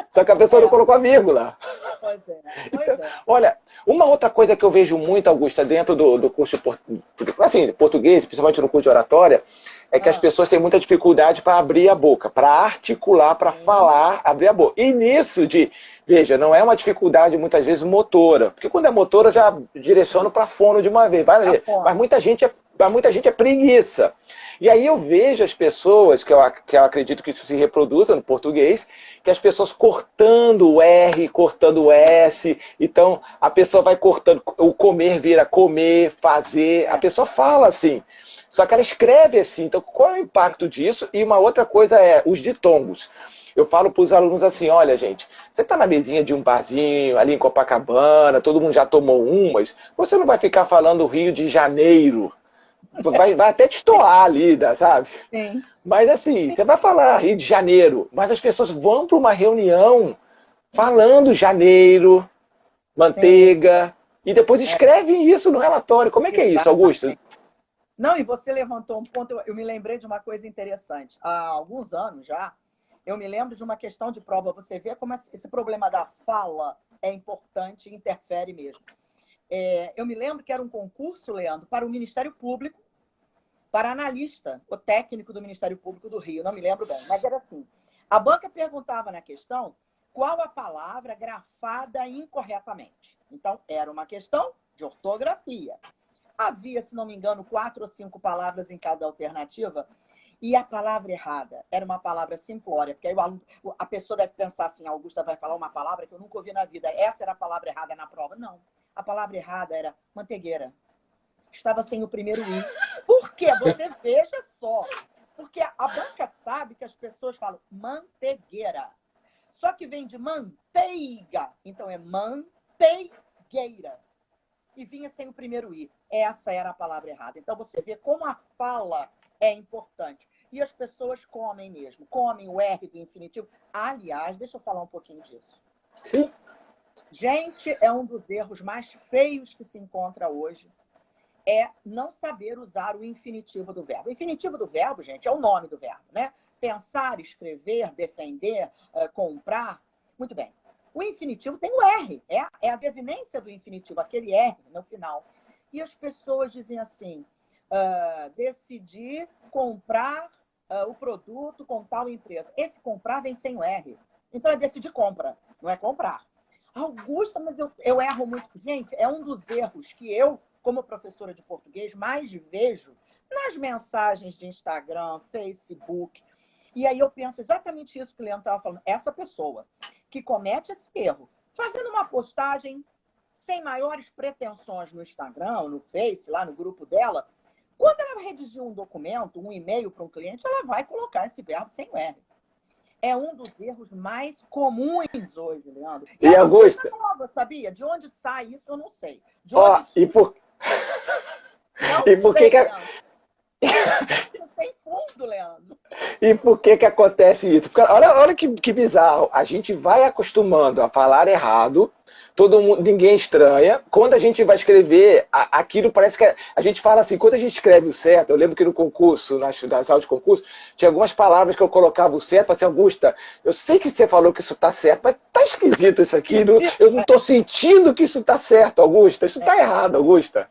Só que a pessoa não colocou a vírgula.
Pois é.
Então, olha, uma outra coisa que eu vejo muito, Augusta, dentro do curso de português, principalmente no curso de oratória, é que as pessoas têm muita dificuldade para abrir a boca, para articular, para falar, abrir a boca. E nisso veja, não é uma dificuldade muitas vezes motora, porque quando é motora eu já direciono para fono de uma vez, mas muita gente é preguiça. E aí eu vejo as pessoas, que eu acredito que isso se reproduza no português, que as pessoas cortando o R, cortando o S, então a pessoa vai cortando, o comer vira comer, fazer, a pessoa fala assim. Só que ela escreve assim, então qual é o impacto disso? E uma outra coisa é os ditongos. Eu falo para os alunos assim, olha gente, você está na mesinha de um barzinho, ali em Copacabana, todo mundo já tomou umas, você não vai ficar falando Rio de Janeiro, vai até destoar ali, sabe?
Sim.
Mas assim, você vai falar Rio de Janeiro, mas as pessoas vão para uma reunião falando janeiro, manteiga, e depois escrevem isso no relatório. Como é que é isso, Augusto?
Não, e você levantou um ponto, eu me lembrei de uma coisa interessante. Há alguns anos já, eu me lembro de uma questão de prova. Você vê como esse problema da fala é importante e interfere mesmo. Eu me lembro que era um concurso, Leandro, para o Ministério Público, para analista, o técnico do Ministério Público do Rio, não me lembro bem, mas era assim. A banca perguntava na questão qual a palavra grafada incorretamente. Então, era uma questão de ortografia. Havia, se não me engano, 4 ou 5 palavras em cada alternativa. E a palavra errada era uma palavra simplória, porque aí a pessoa deve pensar assim, a Augusta vai falar uma palavra que eu nunca ouvi na vida. Essa era a palavra errada na prova. Não. A palavra errada era mantegueira. Estava sem o primeiro I. Por quê? Você veja só. Porque a banca sabe que as pessoas falam mantegueira. Só que vem de manteiga. Então é manteigueira. E vinha sem o primeiro I. Essa era a palavra errada. Então você vê como a fala é importante. E as pessoas comem mesmo. Comem o R do infinitivo. Aliás, deixa eu falar um pouquinho disso.
Sim.
Gente, é um dos erros mais feios que se encontra hoje. É não saber usar o infinitivo do verbo. O infinitivo do verbo, gente, é o nome do verbo, né? Pensar, escrever, defender, comprar. Muito bem. O infinitivo tem o R. É a desinência do infinitivo, aquele R no final. E as pessoas dizem assim, decidi comprar o produto com tal empresa. Esse comprar vem sem o R. Então é decidir compra, não é comprar. Augusta, mas eu erro muito. Gente, é um dos erros que eu, como professora de português, mais vejo nas mensagens de Instagram, Facebook. E aí eu penso exatamente isso que o Leandro estava falando. Essa pessoa que comete esse erro, fazendo uma postagem sem maiores pretensões no Instagram, no Face, lá no grupo dela, quando ela redigir um documento, um e-mail para um cliente, ela vai colocar esse verbo sem o R. É um dos erros mais comuns hoje, Leandro.
E
é uma
Augusta?
coisa nova, sabia? De onde sai isso, eu não sei. De onde
E por que
Isso sem fundo, Leandro.
E por que acontece isso? Porque olha que bizarro. A gente vai acostumando a falar errado, todo mundo, ninguém estranha. Quando a gente vai escrever, aquilo parece que a gente fala assim, quando a gente escreve o certo, eu lembro que no concurso, nas aulas de concurso, tinha algumas palavras que eu colocava o certo, eu falava assim, Augusta, eu sei que você falou que isso está certo, mas tá esquisito isso aqui, eu não estou sentindo que isso está certo, Augusta, isso está errado, Augusta.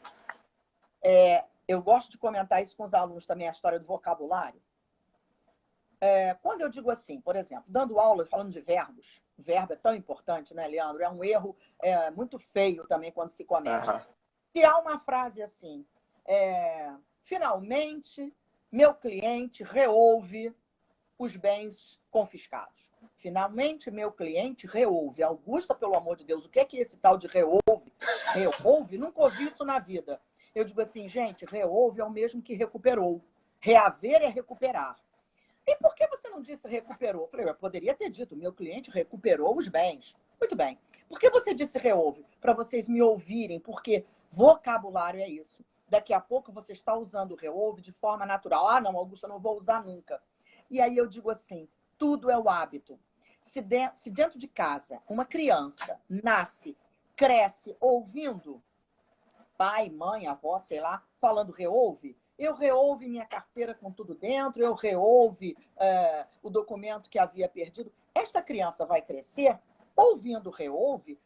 Eu gosto de comentar isso com os alunos também, a história do vocabulário. Quando eu digo assim, por exemplo, dando aula, falando de verbos, verbo é tão importante, né, Leandro? É um erro muito feio também quando se comete. Se há uma frase assim, finalmente, meu cliente reouve os bens confiscados. Finalmente, meu cliente reouve. Augusta, pelo amor de Deus, o que é esse tal de reouve? Reouve? Nunca ouvi isso na vida. Eu digo assim, gente, reouve é o mesmo que recuperou. Reaver é recuperar. E por que você não disse recuperou? Eu falei, eu poderia ter dito, meu cliente recuperou os bens. Muito bem. Por que você disse reouve? Para vocês me ouvirem, porque vocabulário é isso. Daqui a pouco você está usando o reouve de forma natural. Ah, não, Augusta, não vou usar nunca. E aí eu digo assim, tudo é o hábito. Se dentro de casa uma criança nasce, cresce ouvindo pai, mãe, avó, sei lá, falando reouve, eu reouve minha carteira com tudo dentro, eu reouve o documento que havia perdido. Esta criança vai crescer ouvindo reouve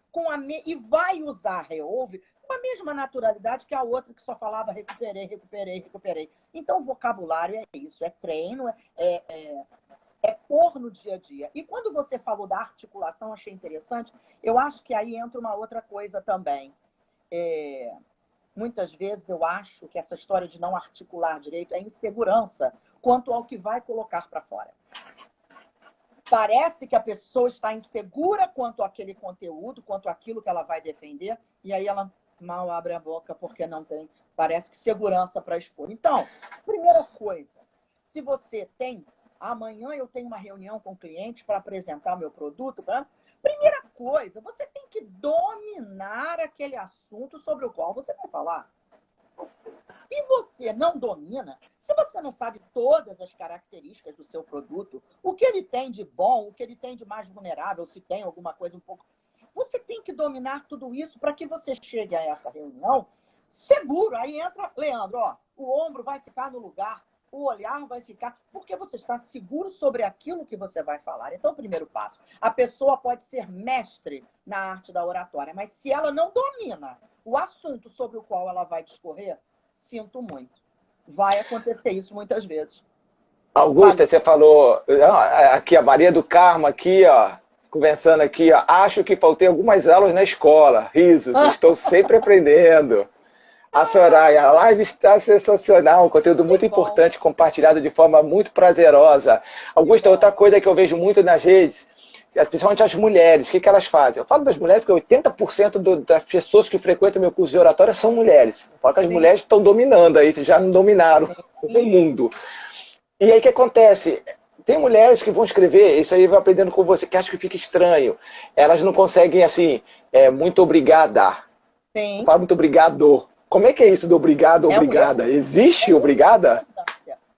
e vai usar reouve com a mesma naturalidade que a outra que só falava recuperei, recuperei, recuperei. Então, o vocabulário é isso, é treino, é pôr no dia a dia. E quando você falou da articulação, achei interessante, eu acho que aí entra uma outra coisa também. Muitas vezes eu acho que essa história de não articular direito é insegurança quanto ao que vai colocar para fora. Parece que a pessoa está insegura quanto àquele conteúdo, quanto àquilo que ela vai defender, e aí ela mal abre a boca porque não tem, parece que, segurança para expor. Então, primeira coisa, se você tem, amanhã eu tenho uma reunião com o cliente para apresentar o meu produto, primeira coisa, você tem que dominar aquele assunto sobre o qual você vai falar. Se você não domina, se você não sabe todas as características do seu produto, o que ele tem de bom, o que ele tem de mais vulnerável, se tem alguma coisa um pouco... Você tem que dominar tudo isso para que você chegue a essa reunião seguro. Aí entra, Leandro, o ombro vai ficar no lugar, o olhar vai ficar, porque você está seguro sobre aquilo que você vai falar. Então, o primeiro passo, a pessoa pode ser mestre na arte da oratória, mas se ela não domina o assunto sobre o qual ela vai discorrer, sinto muito. Vai acontecer isso muitas vezes.
Augusta, você falou, aqui a Maria do Carmo, aqui, conversando aqui, acho que faltei algumas aulas na escola, risos, estou sempre aprendendo. A Soraya, a live está sensacional, um conteúdo muito importante, compartilhado de forma muito prazerosa. Augusta, outra coisa que eu vejo muito nas redes, principalmente as mulheres, o que elas fazem? Eu falo das mulheres porque 80% das pessoas que frequentam meu curso de oratória são mulheres. Eu falo que as mulheres estão dominando aí, já não dominaram o mundo. E aí o que acontece? Tem mulheres que vão escrever, isso aí eu vou aprendendo com você, que acho que fica estranho. Elas não conseguem, assim, muito obrigada.
Sim.
Fala muito obrigado. Como é que é isso do obrigado, obrigada? Existe obrigada?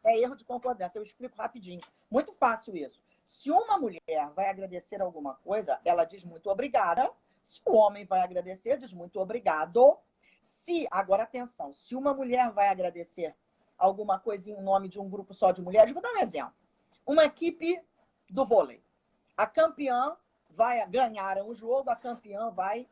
É erro de concordância. Eu explico rapidinho. Muito fácil isso. Se uma mulher vai agradecer alguma coisa, ela diz muito obrigada. Se o homem vai agradecer, diz muito obrigado. Agora atenção, se uma mulher vai agradecer alguma coisa em nome de um grupo só de mulheres, vou dar um exemplo. Uma equipe do vôlei. A campeã vai ganhar um jogo, a campeã vai,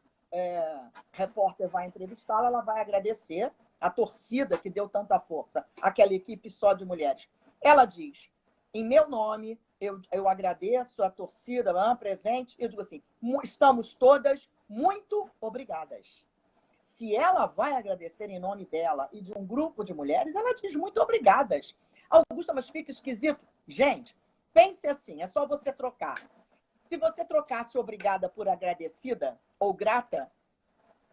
repórter vai entrevistá-la, ela vai agradecer a torcida que deu tanta força, aquela equipe só de mulheres. Ela diz, em meu nome, eu agradeço a torcida presente, eu digo assim, estamos todas muito obrigadas. Se ela vai agradecer em nome dela e de um grupo de mulheres, ela diz muito obrigadas. Augusta, mas fica esquisito. Gente, pense assim, é só você trocar. Se você trocasse obrigada por agradecida ou grata,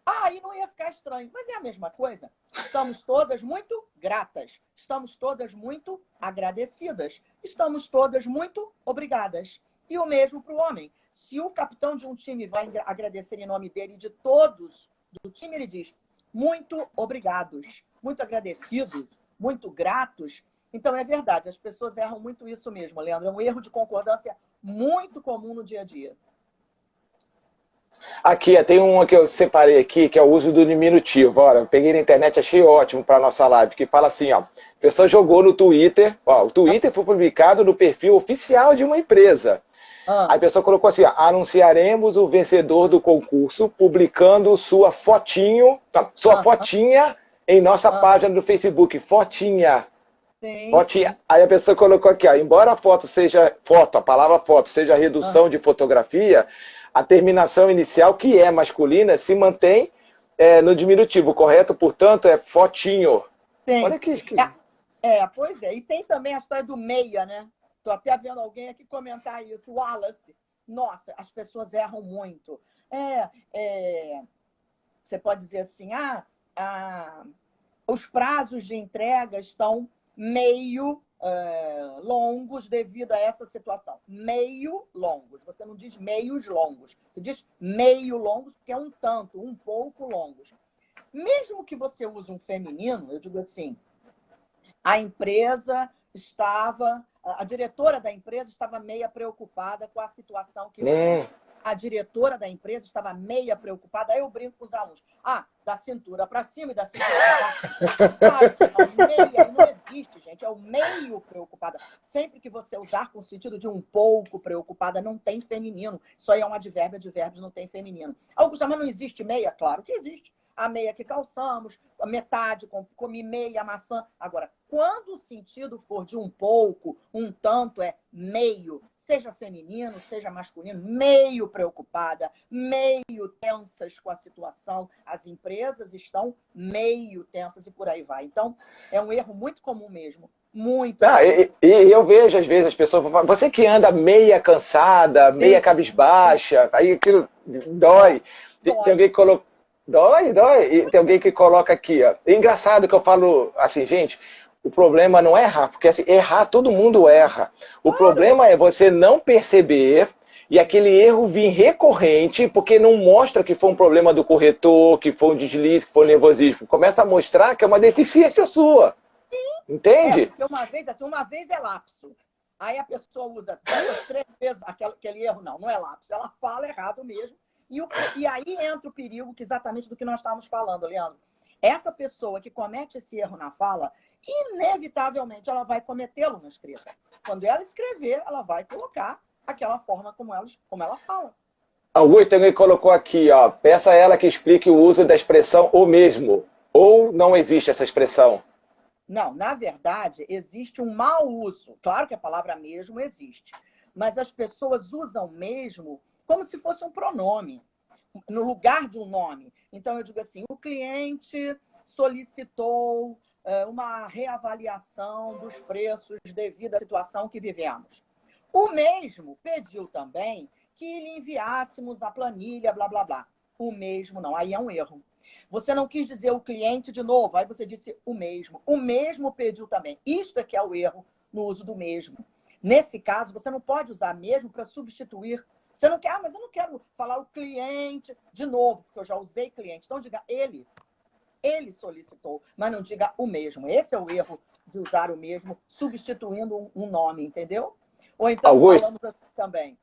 aí não ia ficar estranho. Mas é a mesma coisa. Estamos todas muito gratas. Estamos todas muito agradecidas. Estamos todas muito obrigadas. E o mesmo para o homem. Se o capitão de um time vai agradecer em nome dele e de todos do time, ele diz muito obrigados, muito agradecidos, muito gratos. Então, é verdade, as pessoas erram muito isso mesmo, Leandro. É um erro de concordância muito comum no dia a dia.
Aqui, tem uma que eu separei aqui, que é o uso do diminutivo. Olha, eu peguei na internet, achei ótimo para a nossa live, que fala assim, ó, a pessoa jogou no Twitter, ó, o Twitter foi publicado no perfil oficial de uma empresa. Aí a pessoa colocou assim, ó, anunciaremos o vencedor do concurso publicando sua fotinha em nossa página do Facebook. Fotinha. Sim. Aí a pessoa colocou aqui, ó, embora a foto seja, a palavra foto seja redução de fotografia, a terminação inicial, que é masculina, se mantém no diminutivo. Correto, portanto, é fotinho.
Sim. Olha que... pois é. E tem também a história do meia, né? Estou até vendo alguém aqui comentar isso. Wallace. Nossa, as pessoas erram muito. Você pode dizer assim, os prazos de entrega estão meio longos devido a essa situação. Meio longos. Você não diz meios longos. Você diz meio longos, porque é um tanto, um pouco longos. Mesmo que você use um feminino, eu digo assim, a diretora da empresa estava meia preocupada com a situação que a diretora da empresa estava meia preocupada. Aí eu brinco com os alunos. Da cintura para cima e da cintura para baixo. Meia não existe, gente. É o meio preocupada. Sempre que você usar com o sentido de um pouco preocupada, não tem feminino. Isso aí é um advérbio, advérbios não tem feminino. Augusta, mas não existe meia? Claro que existe. A meia que calçamos, a metade, comi meia maçã. Agora, quando o sentido for de um pouco, um tanto, é meio, seja feminino, seja masculino, meio preocupada, meio tensas com a situação. As empresas estão meio tensas e por aí vai. Então, é um erro muito comum mesmo. Muito.
E eu vejo, às vezes, as pessoas falam, você que anda meia cansada, meia cabisbaixa, aí aquilo dói. Tem alguém que colocou. Dói. E tem alguém que coloca aqui, ó. É engraçado que eu falo assim, gente, o problema não é errar, porque assim, errar todo mundo erra. O problema é você não perceber e aquele erro vir recorrente, porque não mostra que foi um problema do corretor, que foi um deslize, que foi um nervosismo. Começa a mostrar que é uma deficiência sua. Entende?
Porque uma vez é lapso. Aí a pessoa usa 2, 3 vezes aquele erro. Não é lapso. Ela fala errado mesmo. E aí entra o perigo exatamente do que nós estávamos falando, Leandro. Essa pessoa que comete esse erro na fala, inevitavelmente ela vai cometê-lo na escrita. Quando ela escrever, ela vai colocar aquela forma como ela fala.
Augusto também colocou aqui, ó, peça a ela que explique o uso da expressão o mesmo. Ou não existe essa expressão?
Não, na verdade, existe um mau uso. Claro que a palavra mesmo existe. Mas as pessoas usam mesmo como se fosse um pronome, no lugar de um nome. Então, eu digo assim, o cliente solicitou uma reavaliação dos preços devido à situação que vivemos. O mesmo pediu também que lhe enviássemos a planilha, blá, blá, blá. O mesmo não, aí é um erro. Você não quis dizer o cliente de novo, aí você disse o mesmo. O mesmo pediu também. Isto é que é o erro no uso do mesmo. Nesse caso, você não pode usar mesmo para substituir. Você não quer, mas eu não quero falar o cliente de novo, porque eu já usei cliente. Então, diga ele. Ele solicitou, mas não diga o mesmo. Esse é o erro de usar o mesmo, substituindo um nome, entendeu? Ou então, falamos assim também,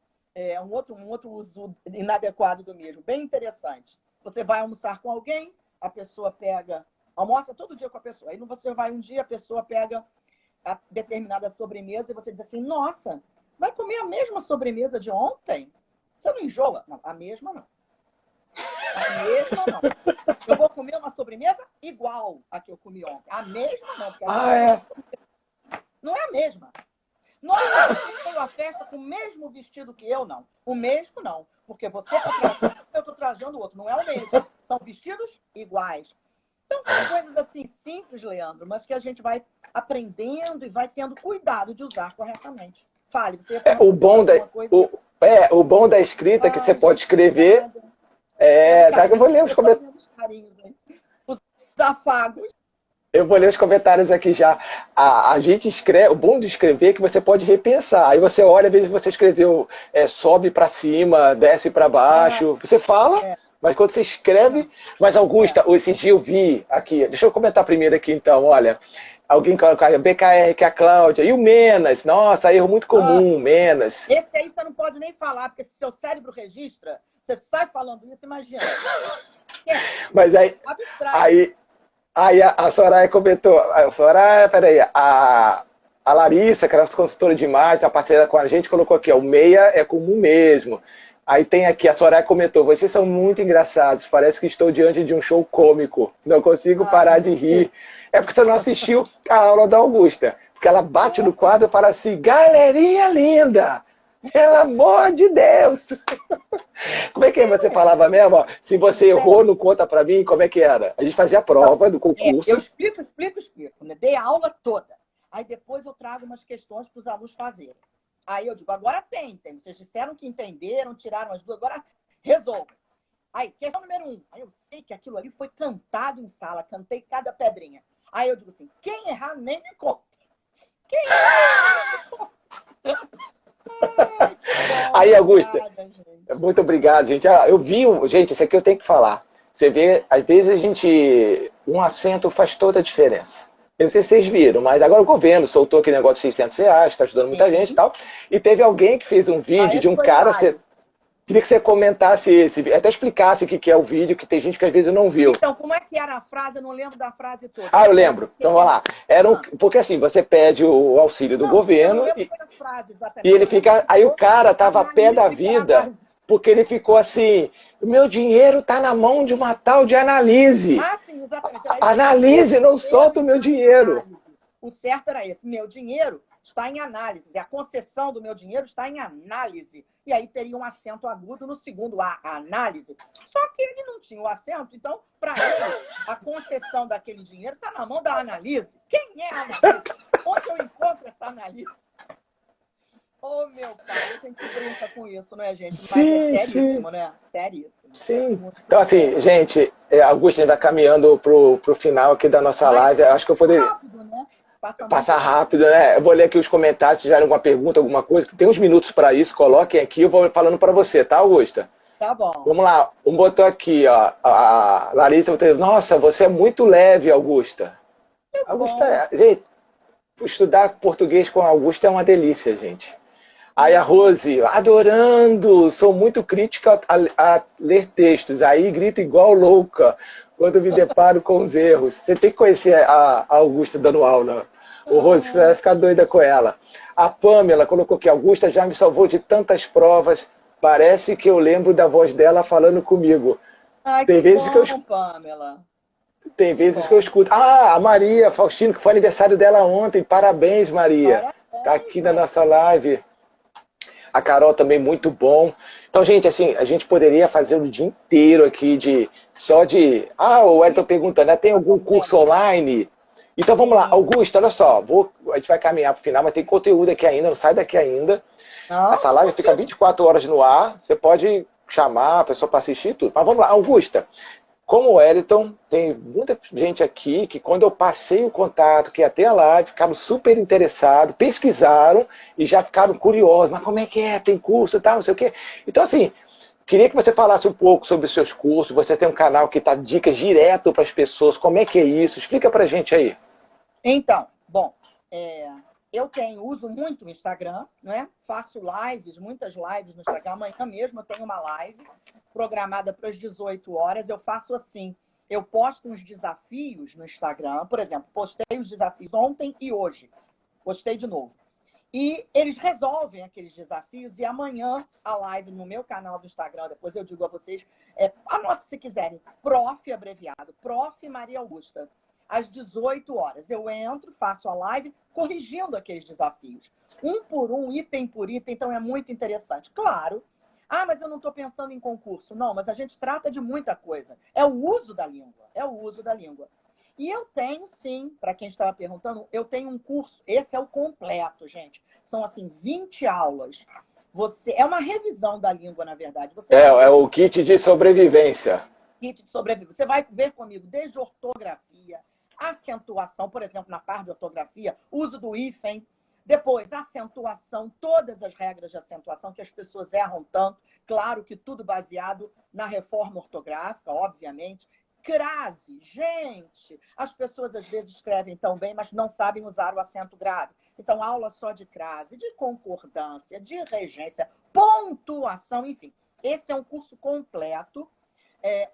um outro uso inadequado do mesmo. Bem interessante. Você vai almoçar com alguém, a pessoa almoça todo dia com a pessoa. Aí você vai um dia, a pessoa pega a determinada sobremesa e você diz assim, nossa, vai comer a mesma sobremesa de ontem? Você não enjoa? Não, a mesma não. A mesma não. Eu vou comer uma sobremesa igual a que eu comi ontem. A mesma não. Porque não é a mesma. Nossa, você foi a festa com o mesmo vestido que eu, não. O mesmo não. Porque você está trajando, eu estou trajando o outro. Não é o mesmo. São vestidos iguais. Então, são coisas assim simples, Leandro, mas que a gente vai aprendendo e vai tendo cuidado de usar corretamente. Fale, você ia falar
o bom da escrita é que você pode escrever. Tá que eu vou ler os comentários.
Os afagos.
Eu vou ler os comentários aqui já. A gente escreve, o bom de escrever é que você pode repensar. Aí você olha, às vezes você escreveu sobe para cima, desce para baixo. Você fala, mas quando você escreve... Mas, Augusta, esse dia eu vi aqui... Deixa eu comentar primeiro aqui, então. Olha, alguém coloca BKR, que é a Cláudia. E o Menas. Nossa, erro muito comum, Menas.
Esse aí você não pode nem falar, porque se seu cérebro registra, você sai falando isso, imagina.
Mas aí a Soraya comentou, peraí, a Larissa, que era nossa consultora de imagem, a parceira com a gente, colocou aqui, o meia é comum mesmo. Aí tem aqui, a Soraya comentou, vocês são muito engraçados, parece que estou diante de um show cômico, não consigo parar de rir. É porque você não assistiu a aula da Augusta, porque ela bate no quadro e fala assim, galerinha linda, pelo amor de Deus! Como é que você falava mesmo? Se você errou, não conta pra mim, como é que era? A gente fazia a prova do concurso.
Eu explico. Né? Dei a aula toda. Aí depois eu trago umas questões para os alunos fazerem. Aí eu digo, agora tem. Vocês disseram que entenderam, tiraram as duas, agora resolvam. Aí, questão número 1. Aí eu sei que aquilo ali foi cantado em sala, cantei cada pedrinha. Aí eu digo assim, quem errar nem me conta. Quem errar nem me conta.
Aí, Augusta, muito obrigado, gente. Eu vi, gente, isso aqui eu tenho que falar. Você vê, às vezes um acento faz toda a diferença. Eu não sei se vocês viram, mas agora o governo soltou aquele negócio de R$600, está ajudando muita gente e tal. E teve alguém que fez um vídeo de um cara... Queria que você comentasse esse, até explicasse o que é o vídeo, que tem gente que às vezes não viu.
Então, como é que era a frase? Eu não lembro da frase toda.
Eu lembro. Então, vamos lá. Porque assim, você pede o auxílio do governo e ele fica... Aí o cara tava a pé da vida, porque ele ficou assim, o meu dinheiro tá na mão de uma tal de Analise.
Sim, exatamente.
Analise, não solta o meu dinheiro.
O certo era esse. Meu dinheiro está em análise. A concessão do meu dinheiro está em análise. E aí teria um acento agudo no segundo A, análise. Só que ele não tinha o acento, então, para ele, a concessão daquele dinheiro está na mão da Analise. Quem é a Analise? Onde eu encontro essa Analise? Oh, meu pai, a gente brinca com isso, não é, gente? Mas é seríssimo, né? Seríssimo.
Sim. Então, assim, gente, Augusto ainda caminhando pro final aqui da nossa live. Acho que eu poderia...
Rápido, né?
Passar rápido, né? Eu vou ler aqui os comentários, se tiverem alguma pergunta, alguma coisa. Tem uns minutos para isso, coloquem aqui, eu vou falando para você, tá, Augusta?
Tá bom.
Vamos lá, botou aqui, ó, a Larissa, nossa, você é muito leve, Augusta. Augusta, gente, estudar português com a Augusta é uma delícia, gente. Aí a Rose, adorando, sou muito crítica a ler textos, aí grito igual louca quando me deparo com os erros. Você tem que conhecer a Augusta dando aula. O Rose, você vai ficar doida com ela. A Pamela colocou que Augusta já me salvou de tantas provas, parece que eu lembro da voz dela falando comigo.
Ai, tem vezes que eu Pamela.
Tem vezes que eu escuto. A Maria Faustino, que foi aniversário dela ontem. Parabéns, Maria. Tá aqui na nossa live. A Carol também, muito bom. Então, gente, assim, a gente poderia fazer o dia inteiro aqui só de... Ah, o Wellington perguntando, né, tem algum curso online? Então vamos lá, Augusto, olha só, a gente vai caminhar para o final, mas tem conteúdo aqui ainda, não sai daqui ainda.
Não,
Essa live fica 24 horas no ar, você pode chamar a pessoa para assistir tudo. Mas vamos lá, Augusta, como o Wellington, tem muita gente aqui que quando eu passei o contato, que ia ter a live, ficaram super interessados, pesquisaram e já ficaram curiosos. Mas como é que é? Tem curso e tal, não sei o quê. Então, assim, queria que você falasse um pouco sobre os seus cursos. Você tem um canal que está dicas direto para as pessoas. Como é que é isso? Explica para a gente aí.
Então, bom, eu uso muito o Instagram, né? Faço lives, muitas lives no Instagram. Amanhã mesmo eu tenho uma live programada para as 18 horas. Eu faço assim, eu posto uns desafios no Instagram. Por exemplo, postei os desafios ontem e hoje. Postei de novo. E eles resolvem aqueles desafios e amanhã a live no meu canal do Instagram, depois eu digo a vocês, anote se quiserem, Prof. abreviado, Prof. Maria Augusta. Às 18 horas. Eu entro, faço a live corrigindo aqueles desafios. Um por um, item por item, então é muito interessante. Claro. Ah, mas eu não estou pensando em concurso. Não, mas a gente trata de muita coisa. É o uso da língua. É o uso da língua. E eu tenho, sim, para quem estava perguntando, eu tenho um curso. Esse é o completo, gente. São, assim, 20 aulas. É uma revisão da língua, na verdade.
É o kit de sobrevivência.
Kit de sobrevivência. Você vai ver comigo desde ortografia, acentuação, por exemplo, na parte de ortografia, uso do hífen, depois acentuação, todas as regras de acentuação que as pessoas erram tanto, claro que tudo baseado na reforma ortográfica, obviamente. Crase, gente, as pessoas às vezes escrevem tão bem, mas não sabem usar o acento grave. Então, aula só de crase, de concordância, de regência, pontuação, enfim. Esse é um curso completo.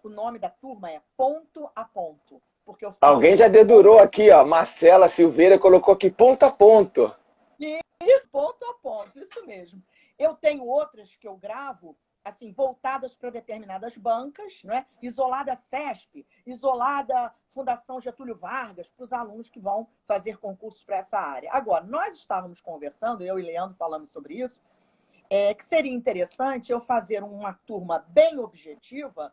O nome da turma é Ponto a Ponto. Porque eu falo
Alguém já dedurou aqui, ó. Marcela Silveira colocou aqui ponto a ponto.
Isso, ponto a ponto, isso mesmo. Eu tenho outras que eu gravo, assim, voltadas para determinadas bancas, né? Isolada CESP, isolada Fundação Getúlio Vargas, para os alunos que vão fazer concursos para essa área. Agora, nós estávamos conversando, eu e Leandro falamos sobre isso, que seria interessante eu fazer uma turma bem objetiva,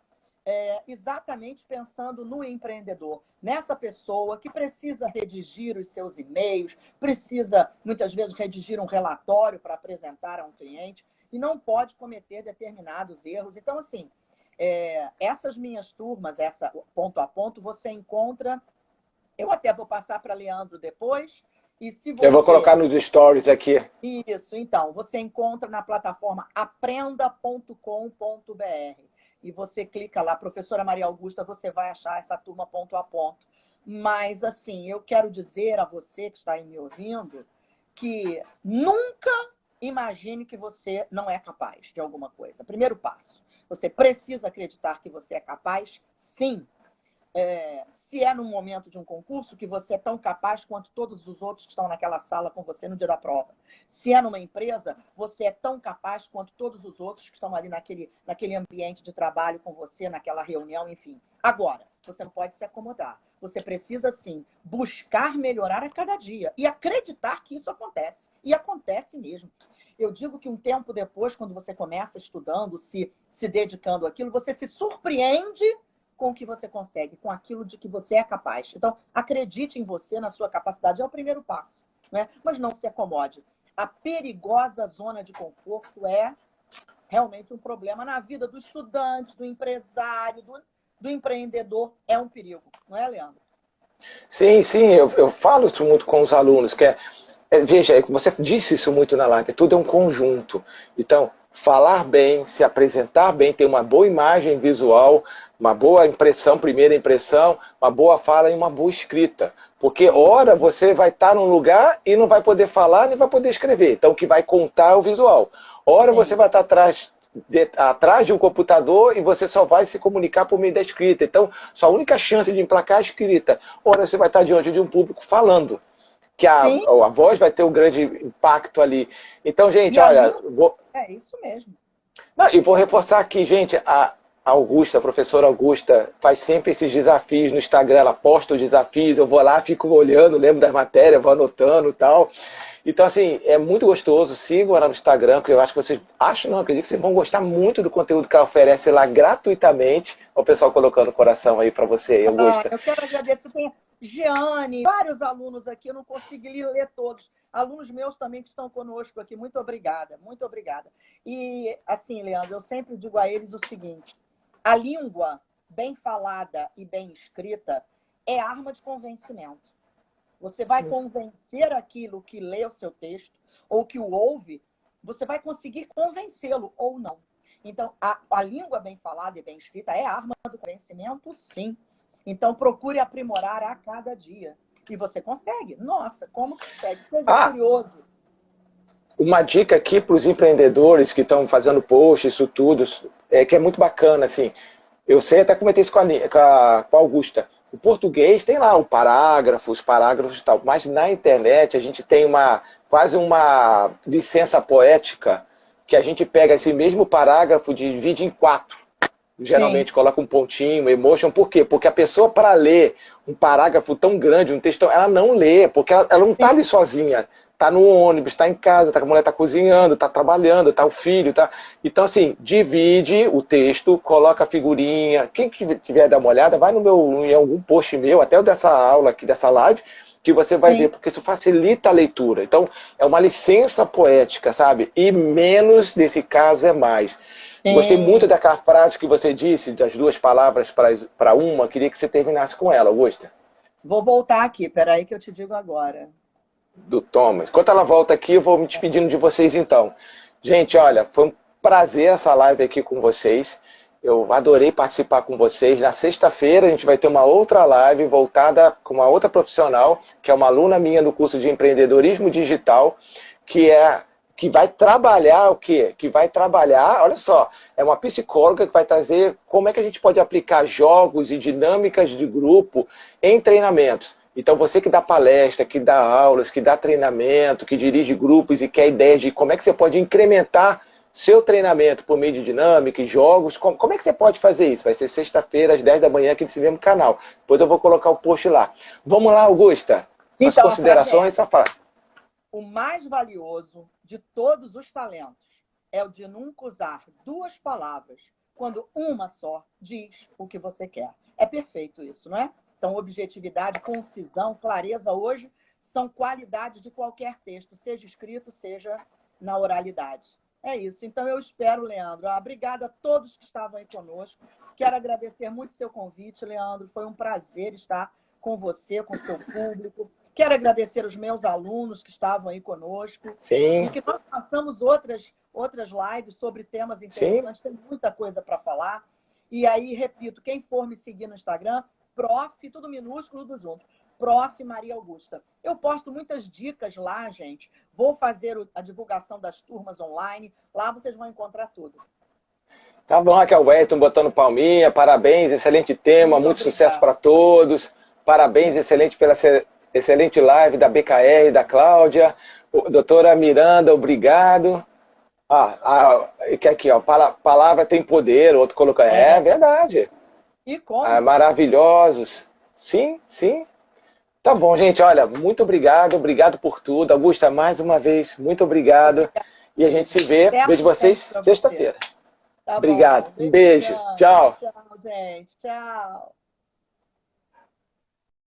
exatamente pensando no empreendedor, nessa pessoa que precisa redigir os seus e-mails, precisa, muitas vezes, redigir um relatório para apresentar a um cliente e não pode cometer determinados erros. Então, assim, essas minhas turmas, essa ponto a ponto, você encontra... Eu até vou passar para Leandro depois. E se você...
Eu vou colocar nos stories aqui.
Isso, então, você encontra na plataforma aprenda.com.br. E você clica lá, professora Maria Augusta, você vai achar essa turma ponto a ponto. Mas, assim, eu quero dizer a você que está aí me ouvindo que nunca imagine que você não é capaz de alguma coisa. Primeiro passo, você precisa acreditar que você é capaz, sim. Se é no momento de um concurso, que você é tão capaz quanto todos os outros que estão naquela sala com você no dia da prova. Se é numa empresa, você é tão capaz quanto todos os outros que estão ali naquele ambiente de trabalho com você, naquela reunião, enfim. Agora, você não pode se acomodar. Você precisa, sim, buscar melhorar a cada dia e acreditar que isso acontece. E acontece mesmo. Eu digo que um tempo depois, quando você começa estudando, se dedicando àquilo, você se surpreende com o que você consegue, com aquilo de que você é capaz. Então, acredite em você, na sua capacidade, é o primeiro passo, né? Mas não se acomode. A perigosa zona de conforto é realmente um problema na vida do estudante, do empresário, do empreendedor. É um perigo, não é, Leandro?
Sim, sim, eu falo isso muito com os alunos, veja, você disse isso muito na live, tudo é um conjunto. Então, falar bem, se apresentar bem, ter uma boa imagem visual, uma boa impressão, primeira impressão, uma boa fala e uma boa escrita. Porque, ora, você vai estar num lugar e não vai poder falar, nem vai poder escrever. Então, o que vai contar é o visual. Ora, você vai estar atrás de um computador e você só vai se comunicar por meio da escrita. Então, sua única chance de emplacar é a escrita. Ora, você vai estar diante de um público falando. Que a voz vai ter um grande impacto ali. Então, gente, olha...
É isso mesmo.
Não, e vou reforçar aqui, gente, Augusta, a professora Augusta, faz sempre esses desafios no Instagram, ela posta os desafios, eu vou lá, fico olhando, lembro das matérias, vou anotando e tal. Então, assim, é muito gostoso, sigam ela no Instagram, porque eu acho que vocês, acho não, acredito que vocês vão gostar muito do conteúdo que ela oferece lá gratuitamente. O pessoal colocando o coração aí para você, Augusta.
Eu quero agradecer, tem Giane, vários alunos aqui, eu não consegui ler todos. Alunos meus também que estão conosco aqui, muito obrigada, muito obrigada. E, assim, Leandro, eu sempre digo a eles o seguinte, a língua bem falada e bem escrita é arma de convencimento. Você vai convencer aquilo que lê o seu texto ou que o ouve, você vai conseguir convencê-lo ou não. Então, a língua bem falada e bem escrita é arma do convencimento, sim. Então, procure aprimorar a cada dia. E você consegue. Nossa, como consegue? Seja curioso.
Uma dica aqui para os empreendedores que estão fazendo post, isso tudo, que é muito bacana, assim. Eu sei, até comentei isso com a Augusta. O português tem lá o parágrafo, os parágrafos e tal, mas na internet a gente tem quase uma licença poética que a gente pega esse mesmo parágrafo e divide em 4. Geralmente
Sim.
coloca um pontinho, emotion. Por quê? Porque a pessoa, para ler um parágrafo tão grande, um texto, ela não lê, porque ela não está ali sozinha. Está no ônibus, está em casa, a mulher está cozinhando, está trabalhando, está o filho. Tá... Então, assim, divide o texto, coloca a figurinha. Quem quiser dar uma olhada, vai em algum post meu, até o dessa aula aqui, dessa live, que você vai ver, porque isso facilita a leitura. Então, é uma licença poética, sabe? E menos, nesse caso, é mais. Gostei muito daquela frase que você disse, das 2 palavras para uma. Queria que você terminasse com ela, Augusta.
Vou voltar aqui, peraí que eu te digo agora.
Do Thomas. Enquanto ela volta aqui, eu vou me despedindo de vocês então. Gente, olha, foi um prazer essa live aqui com vocês. Eu adorei participar com vocês. Na sexta-feira a gente vai ter uma outra live voltada com uma outra profissional, que é uma aluna minha do curso de empreendedorismo digital, que vai trabalhar o quê? Que vai trabalhar, olha só, é uma psicóloga que vai trazer como é que a gente pode aplicar jogos e dinâmicas de grupo em treinamentos. Então você que dá palestra, que dá aulas, que dá treinamento, que dirige grupos e quer ideias de como é que você pode incrementar seu treinamento por meio de dinâmica e jogos, como é que você pode fazer isso? Vai ser sexta-feira às 10 da manhã aqui nesse mesmo canal. Depois eu vou colocar o post lá. Vamos lá, Augusta. Suas considerações, só falar.
O mais valioso de todos os talentos é o de nunca usar 2 palavras, quando uma só diz o que você quer. É perfeito isso, não é? Então, objetividade, concisão, clareza hoje são qualidades de qualquer texto, seja escrito, seja na oralidade. É isso. Então, eu espero, Leandro. Obrigada a todos que estavam aí conosco. Quero agradecer muito seu convite, Leandro. Foi um prazer estar com você, com o seu público. Quero agradecer os meus alunos que estavam aí conosco.
Sim.
E que nós façamos outras lives sobre temas interessantes. Sim. Tem muita coisa para falar. E aí, repito, quem for me seguir no Instagram, Prof, tudo minúsculo, tudo junto. Prof. Maria Augusta. Eu posto muitas dicas lá, gente. Vou fazer a divulgação das turmas online. Lá vocês vão encontrar tudo.
Tá bom, Raquel Wellington botando palminha. Parabéns, excelente tema, muito sucesso para todos. Parabéns, excelente pela excelente live da BKR, da Cláudia. Doutora Miranda, obrigado. Que aqui, ó, palavra tem poder, o outro colocou. É verdade.
E como?
Maravilhosos. Sim, sim. Tá bom, gente. Olha, muito obrigado. Obrigado por tudo. Augusta, mais uma vez, muito obrigado. E a gente se vê. Vejo vocês sexta-feira.
Tá
obrigado.
Bom.
Um beijo. Tchau.
Tchau, gente. Tchau.